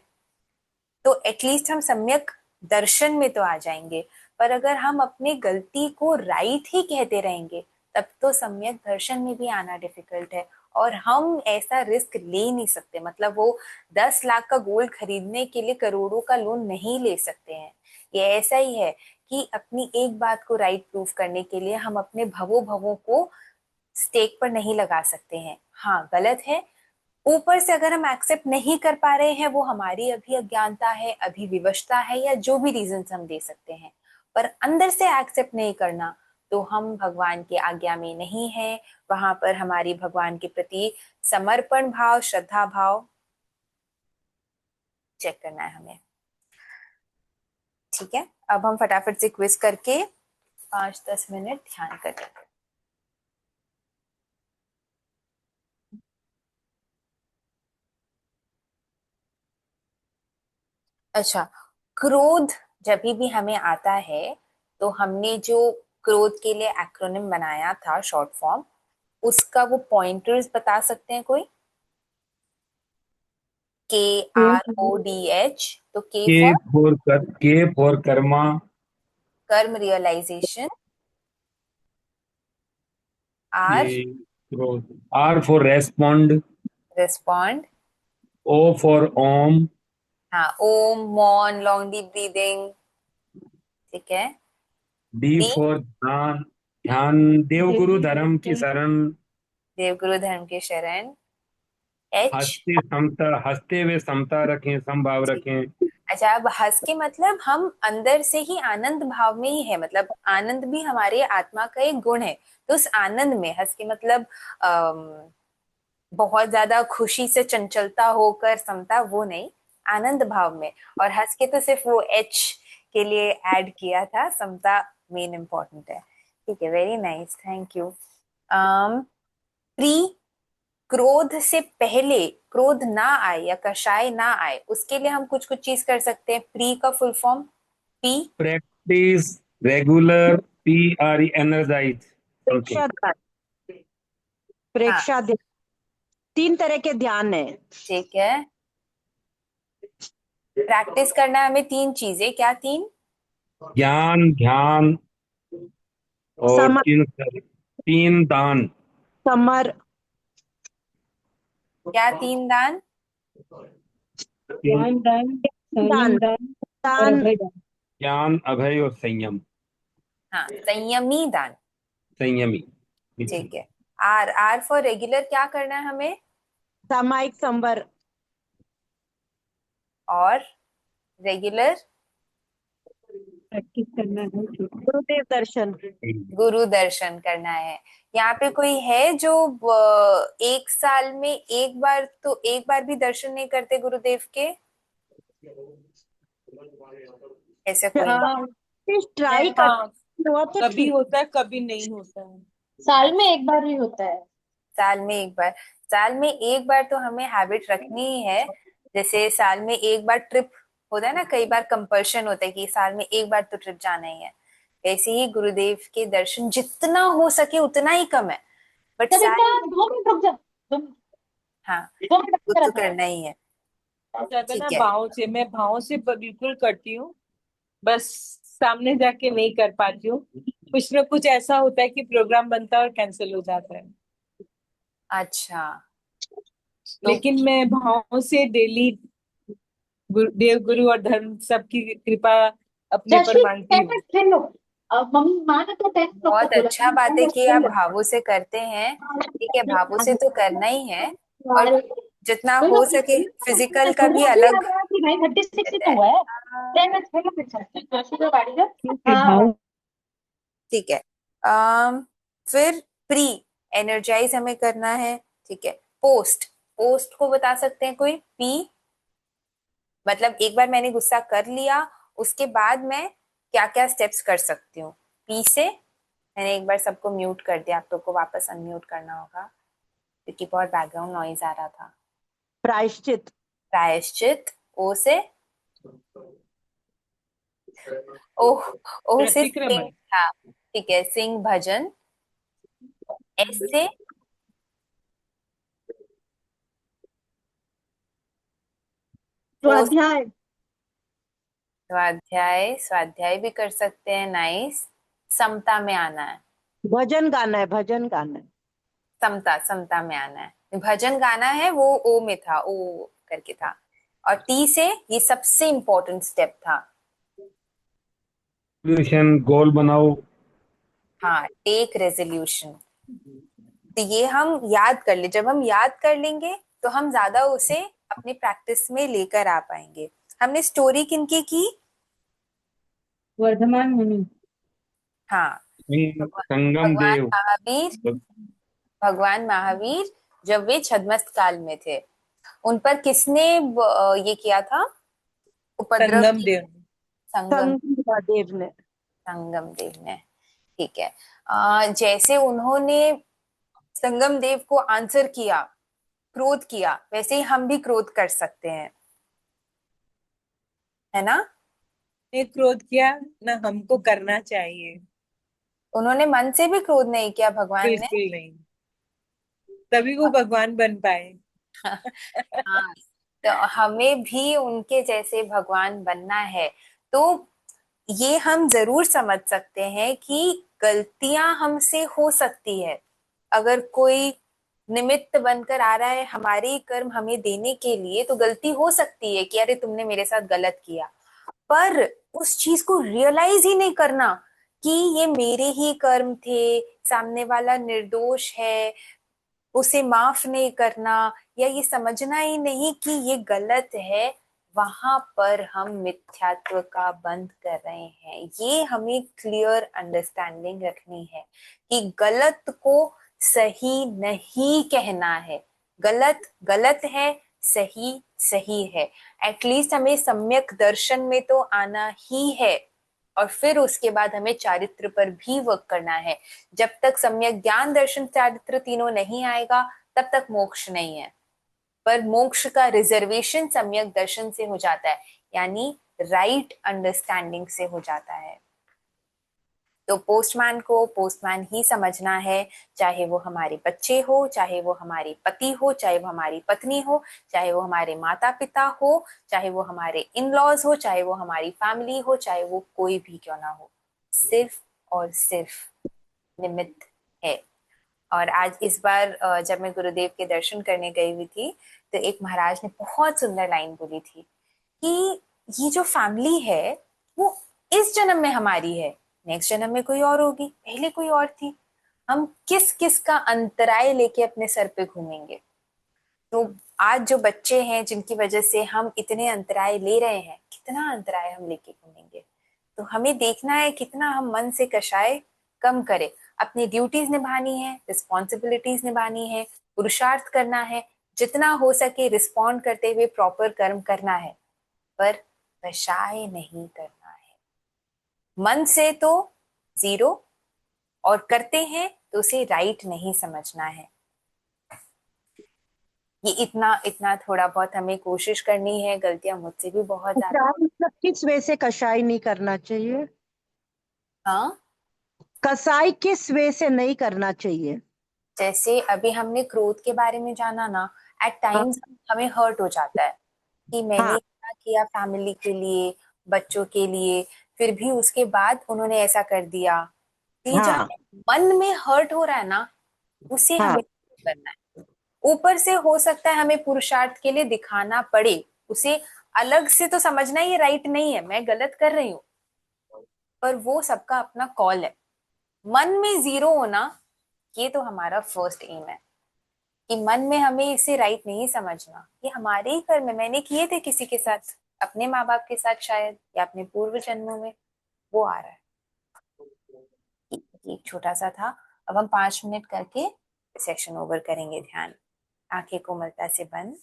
तो एटलीस्ट हम सम्यक दर्शन में तो आ जाएंगे। पर अगर हम अपनी गलती को राइट ही कहते रहेंगे, तब तो सम्यक दर्शन में भी आना डिफिकल्ट है। और हम ऐसा रिस्क ले नहीं सकते, मतलब वो 10 लाख का गोल्ड खरीदने के लिए करोड़ों का लोन नहीं ले सकते हैं। ये ऐसा ही है कि अपनी एक बात को राइट प्रूफ करने के लिए हम अपने भवों भवों को स्टेक पर नहीं लगा सकते हैं। हाँ, गलत है, ऊपर से अगर हम एक्सेप्ट नहीं कर पा रहे हैं, वो हमारी अभी अज्ञानता है, अभी विवशता है, या जो भी रीजन हम दे सकते हैं, पर अंदर से एक्सेप्ट नहीं करना, तो हम भगवान की आज्ञा में नहीं है। वहां पर हमारी भगवान के प्रति समर्पण भाव, श्रद्धा भाव चेक करना है हमें। ठीक है, अब हम फटाफट से क्विज करके 5-10 मिनट ध्यान करें। अच्छा, क्रोध जब भी हमें आता है, तो हमने जो क्रोध के लिए एक्रोनिम बनाया था, शॉर्ट फॉर्म, उसका वो पॉइंटर्स बता सकते हैं कोई? KRODH, तो के फॉर कर्मा, कर्म रियलाइजेशन, R ये R for respond, respond, O for Om, हाँ, ओम, मौन, लॉन्ग डीप ब्रीदिंग, ठीक है। डी D फॉर ध्यान, ध्यान देवगुरु धर्म की शरण, देवगुरु धर्म की शरण। एच। हंसते हुए समता रखें, समभाव रखें। अच्छा, अब हंस के मतलब हम अंदर से ही आनंद भाव में ही है, मतलब आनंद भी हमारे आत्मा का एक गुण है। तो उस आनंद में हंस के मतलब बहुत ज्यादा खुशी से चंचलता होकर समता, वो नहीं, आनंद भाव में। और हंस के तो सिर्फ वो एच के लिए ऐड किया था, समता मेन इम्पोर्टेंट है। ठीक है, very nice, thank you. Pre, क्रोध से पहले क्रोध ना आए या कषाय ना आए, उसके लिए हम कुछ कुछ चीज कर सकते हैं। प्री का full form, P. Practice regular, PRE energise something. Preksha हाँ, प्रेक्षा ध्यान, 3 तरह के ध्यान है। ठीक है। प्रैक्टिस करना है हमें 3 चीजें, क्या 3? ज्ञान, ध्यान और समर, 3 दान। समर, क्या 3 दान? तीन- ज्ञान दान, दान, संयम दान और दान, अभय दान। ज्ञान, अभय और संयम। हाँ, संयमी दान। संयमी। ठीक है। आर, आर फॉर रेगुलर, क्या करना है हमें? सामायिक संवर, और रेगुलर प्रैक्टिस करना है छोटे। गुरुदेव दर्शन। गुरु दर्शन करना है। यहाँ पे कोई है जो 1 साल में एक बार तो एक बार भी दर्शन नहीं करते गुरुदेव के? ऐसे कोई नहीं? हाँ ट्राई कर, हाँ, हुआ तो कभी ठीक। होता है कभी नहीं होता है। साल में एक बार ही होता है। साल में एक बार, साल में एक बार तो हमें हैबिट रखनी ही है। जैसे साल में एक बार ट्रिप होता है ना, कई बार कंपल्शन होता है कि साल में एक बार तो ट्रिप जाना ही है। ऐसे ही गुरुदेव के दर्शन जितना हो सके उतना ही कम है, बट तो साल, बेटा 2 मिनट रुक जा, हाँ, 2 मिनट वो अंदर तो आता है। करना ही है। ज्यादा ना ठीक है। भाव से, मैं भाव से बिल्कुल करती हूँ, बस सामने जाके नहीं कर पाती हूँ। कुछ ना कुछ ऐसा होता है कि प्रोग्राम बनता है और कैंसिल हो जाता है। अच्छा, तो लेकिन मैं भाव से डेली देव गुरु और धर्म सबकी कृपा अपने पर जशवी मांगती 10 हूँ। मिनट खेल लो। अब मम्मी माँ ने तो 10 लोग को बहुत बोला अच्छा था, बात 10 है मिनट कि खेल आप लो। भावों से करते हैं। ठीक है, भावों से तो करना ही है। और जितना कोई हो लोग सके फिजिकल का भी मुझे अलग याद आया कि भाई 36 ही रहता तो है। हुआ है। 10 मिनट खेल लो फिर चलते हैं। जशवी को गाड़ी दो। ठीक है, हाँ भाव ठीक है। अम फिर प्री, एनर्जाइज हमें करना है। ठीक है। पोस्ट, पोस्ट को बता सकते हैं कोई? पी मतलब एक बार मैंने गुस्सा कर लिया, उसके बाद मैं क्या क्या स्टेप्स कर सकती हूँ? पी से मैंने एक बार सबको म्यूट कर दिया, आप लोग को वापस अनम्यूट करना होगा क्योंकि बहुत बैकग्राउंड नॉइज आ रहा था। प्रायश्चित, प्रायश्चित। ओ से, ओह, ओ से सिंह, प्रतिक्रमण। हाँ, ठीक है, सिंह भजन। एस से ओ, स्वाध्याय। स्वाध्याय, स्वाध्याय भी कर सकते हैं, नाइस। समता में आना है, भजन गाना है, भजन गाना है। समता, समता में आना है। भजन गाना है वो ओ में था, ओ करके था। और टी से, ये सबसे इंपॉर्टेंट स्टेप था। रेजोल्यूशन, गोल बनाओ। हाँ, टेक रेजोल्यूशन। तो ये हम याद कर ले, जब हम याद कर लेंगे तो हम ज्यादा उसे अपनी प्रैक्टिस में लेकर आ पाएंगे। हमने स्टोरी किनकी की? वर्धमान मुनि। हाँ, संगम भगवान देव। महावीर। भगवान महावीर जब वे छद्मस्त काल में थे, उन पर किसने ये किया था, उपद्रव संगम की? देव। संगम, संगम देव ने। संगम देव ने। ठीक है। जैसे उन्होंने संगम देव को आंसर किया, क्रोध किया, वैसे ही हम भी क्रोध कर सकते हैं, है ना? ने क्रोध किया ना, हमको करना चाहिए। उन्होंने मन से भी क्रोध नहीं किया भगवान ने। बिल्कुल नहीं, तभी वो भगवान बन पाए। हाँ, तो हमें भी उनके जैसे भगवान बनना है। तो ये हम जरूर समझ सकते हैं कि गलतियां हमसे हो सकती है। अगर कोई निमित्त बनकर आ रहा है हमारे ही कर्म हमें देने के लिए, तो गलती हो सकती है कि अरे तुमने मेरे साथ गलत किया, पर उस चीज को रियलाइज ही नहीं करना कि ये मेरे ही कर्म थे, सामने वाला निर्दोष है, उसे माफ नहीं करना, या ये समझना ही नहीं कि ये गलत है, वहां पर हम मिथ्यात्व का बंद कर रहे हैं। ये हमें क्लियर अंडरस्टैंडिंग रखनी है कि गलत को सही नहीं कहना है। गलत गलत है, सही सही है। एटलीस्ट हमें सम्यक दर्शन में तो आना ही है, और फिर उसके बाद हमें चारित्र पर भी वर्क करना है। जब तक सम्यक ज्ञान दर्शन चारित्र तीनों नहीं आएगा तब तक मोक्ष नहीं है। पर मोक्ष का रिजर्वेशन सम्यक दर्शन से हो जाता है, यानी राइट अंडरस्टैंडिंग से हो जाता है। तो पोस्टमैन को पोस्टमैन ही समझना है, चाहे वो हमारे बच्चे हो, चाहे वो हमारे पति हो, चाहे वो हमारी पत्नी हो, चाहे वो हमारे माता पिता हो, चाहे वो हमारे इन लॉज हो, चाहे वो हमारी फैमिली हो, चाहे वो कोई भी क्यों ना हो, सिर्फ और सिर्फ निमित्त है। और आज इस बार जब मैं गुरुदेव के दर्शन करने गई हुई थी, तो एक महाराज ने बहुत सुंदर लाइन बोली थी कि ये जो फैमिली है वो इस जन्म में हमारी है, नेक्स्ट जन्म में कोई और होगी, पहले कोई और थी। हम किस किस का अंतराय लेके अपने सर पे घूमेंगे। तो आज जो बच्चे हैं जिनकी वजह से हम इतने अंतराय ले रहे हैं, कितना अंतराय हम लेके घूमेंगे। तो हमें देखना है कितना हम मन से कषाय कम करें। अपनी ड्यूटीज निभानी है, रिस्पॉन्सिबिलिटीज निभानी है, पुरुषार्थ करना है, जितना हो सके रिस्पॉन्ड करते हुए प्रॉपर कर्म करना है, पर कषाय नहीं करना है। मन से तो जीरो, और करते हैं तो उसे राइट नहीं समझना है। ये इतना इतना थोड़ा बहुत हमें कोशिश करनी है। गलतियां मुझसे भी बहुत ज्यादा। कषाय मतलब किस वे से कषाय नहीं करना चाहिए? हाँ, कसाई किस वे से नहीं करना चाहिए? जैसे अभी हमने क्रोध के बारे में जाना ना, एट हाँ टाइम्स हमें हर्ट हो जाता है कि मैंने हाँ क्या किया फैमिली के लिए, बच्चों के लिए, फिर भी उसके बाद उन्होंने ऐसा कर दिया। तो ये जो हाँ हमें मन में हर्ट हो रहा है ना, उसे हाँ हमें करना है। ऊपर से हो सकता है हमें पुरुषार्थ के लिए दिखाना पड़े, उसे अलग से तो समझना ये राइट नहीं है, मैं गलत कर रही हूँ, पर वो सबका अपना कॉल है। मन में जीरो होना, ये तो हमारा फर्स्ट एम है कि मन में हमें इसे राइट नहीं समझना। ये हमारे ही कर्म है, मैंने किए थे किसी के साथ, अपने माँ बाप के साथ शायद, या अपने पूर्व जन्मों में, वो आ रहा है। ये एक छोटा सा था। अब हम 5 मिनट करके सेशन ओवर करेंगे। ध्यान, आंखें कोमलता से बंद।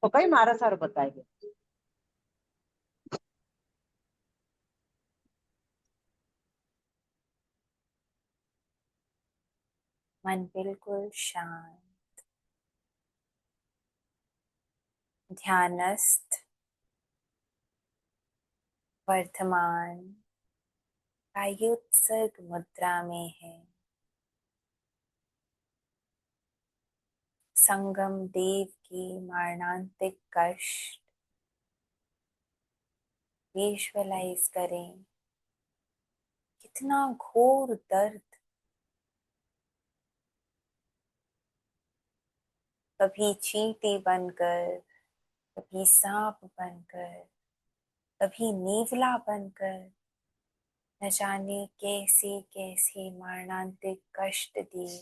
तो कई मारा सार बताएंगे। मन बिल्कुल शांत, ध्यानस्थ, वर्तमान कायोत्सर्ग मुद्रा में है। संगम देव की मरणांतिक कष्ट विजुअलाइज करें। कितना घोर दर्द, कभी चींटी बनकर, कभी सांप बनकर, कभी नेवला बनकर, न जाने कैसे कैसे मरणांतिक कष्ट दिए,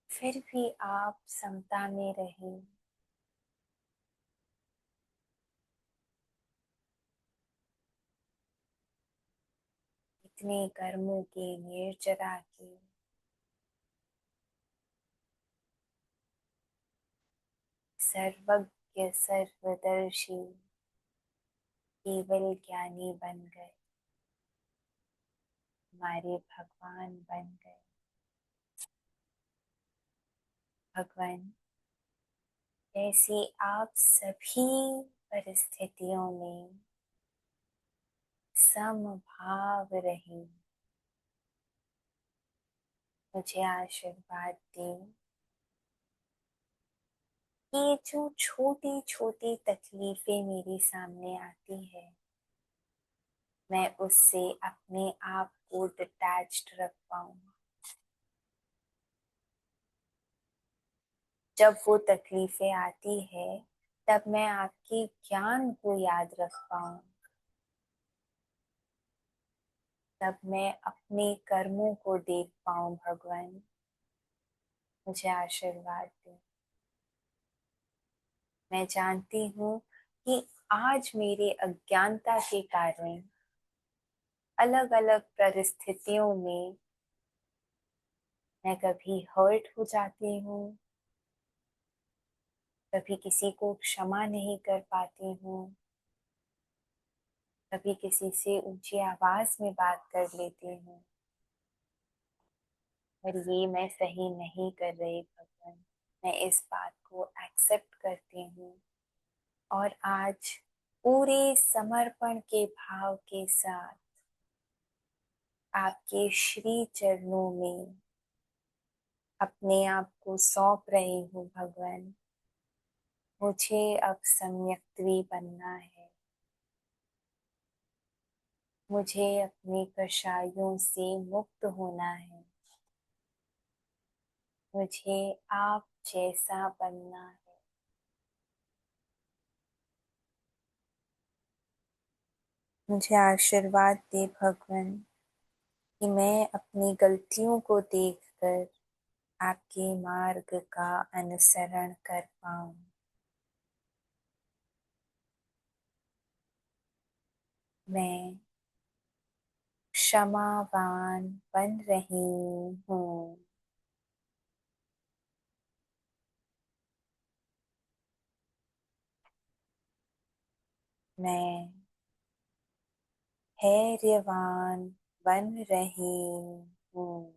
फिर भी आप समता में रहे। इतने कर्मों के निर्जरा के सर्वज्ञ सर्वदर्शी केवल ज्ञानी बन गए, हमारे भगवान बन गए। भगवान, ऐसी आप सभी परिस्थितियों में समभाव रहे, मुझे आशीर्वाद दें कि ये जो छोटी छोटी तकलीफें मेरे सामने आती है, मैं उससे अपने आप को डिटैच्ड रख पाऊँ। जब वो तकलीफें आती है तब मैं आपके ज्ञान को याद रख पाऊं, तब मैं अपने कर्मों को देख पाऊं। भगवान मुझे आशीर्वाद दें। मैं जानती हूँ कि आज मेरे अज्ञानता के कारण अलग अलग परिस्थितियों में मैं कभी हर्ट हो जाती हूँ, कभी किसी को क्षमा नहीं कर पाती हूँ, कभी किसी से ऊंची आवाज में बात कर लेती हूँ, और ये मैं सही नहीं कर रही। भगवान मैं इस बात को एक्सेप्ट करती हूँ और आज पूरे समर्पण के भाव के साथ आपके श्री चरणों में अपने आप को सौंप रही हूँ। भगवान मुझे अब सम्यक्त्वी बनना है, मुझे अपने कषायों से मुक्त होना है, मुझे आप जैसा बनना है। मुझे आशीर्वाद दे भगवान कि मैं अपनी गलतियों को देखकर आपके मार्ग का अनुसरण कर पाऊं। मैं क्षमावान बन रही हूँ। मैं धैर्यवान बन रही हूँ।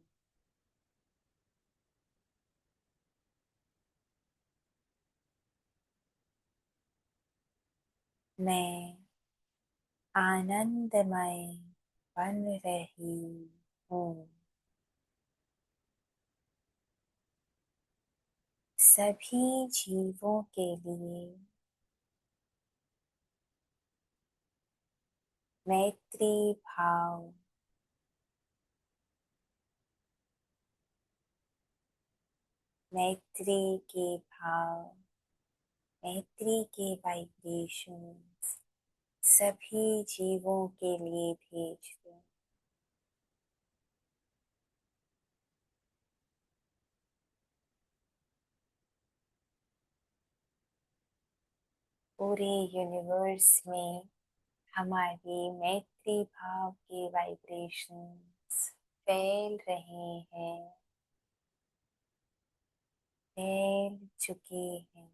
मैं आनंदमय बन रही हूँ। सभी जीवों के लिए मैत्री भाव, मैत्री के भाव, मैत्री के वाइब्रेशंस सभी जीवों के लिए भेज दो। पूरे यूनिवर्स में हमारी मैत्री भाव के वाइब्रेशंस फैल रहे हैं, फैल चुके हैं।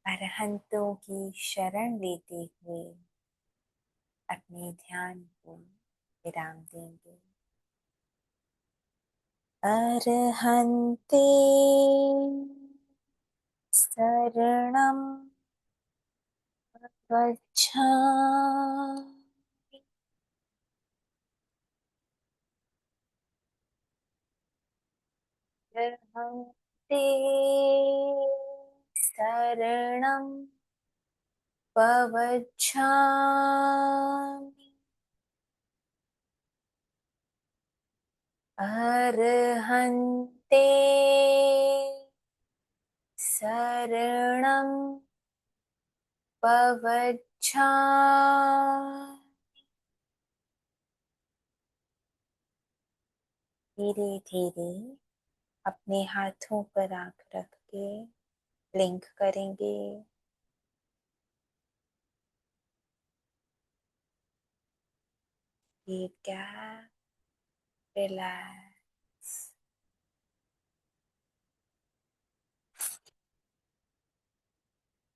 अरहंतों की शरण लेते हुए अपने ध्यान को विराम देंगे। अरहन्ते शरणं गच्छामि। अरहन्ते शरणं प्रवच्छामि। अरहन्ते शरणं प्रवच्छामि। धीरे धीरे अपने हाथों पर आंख रख के ब्लिंक करेंगे। Deep gap, relax.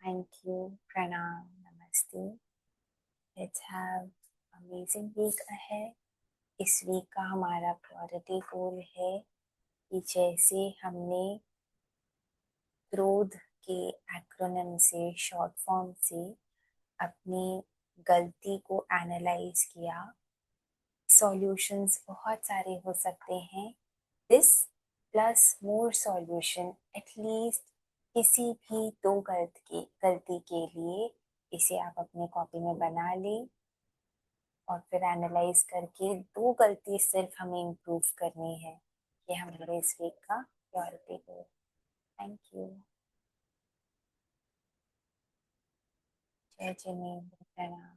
Thank you, प्रणाम, नमस्ते। Let's have amazing week ahead. इस वीक का हमारा प्रायोरिटी गोल है कि जैसे हमने क्रोध के एक्रोनिम से, शॉर्ट फॉर्म से अपनी गलती को एनालाइज किया, सॉल्यूशंस बहुत सारे हो सकते हैं। This plus more solution, at least किसी भी दो गलती के लिए इसे आप अपनी कॉपी में बना लें और फिर एनालाइज करके 2 गलती सिर्फ हमें इम्प्रूव करनी है कि हमारे इस वीक का प्रायोरिटी गोल। Thank you. जय जिनेंद्र, प्रणाम।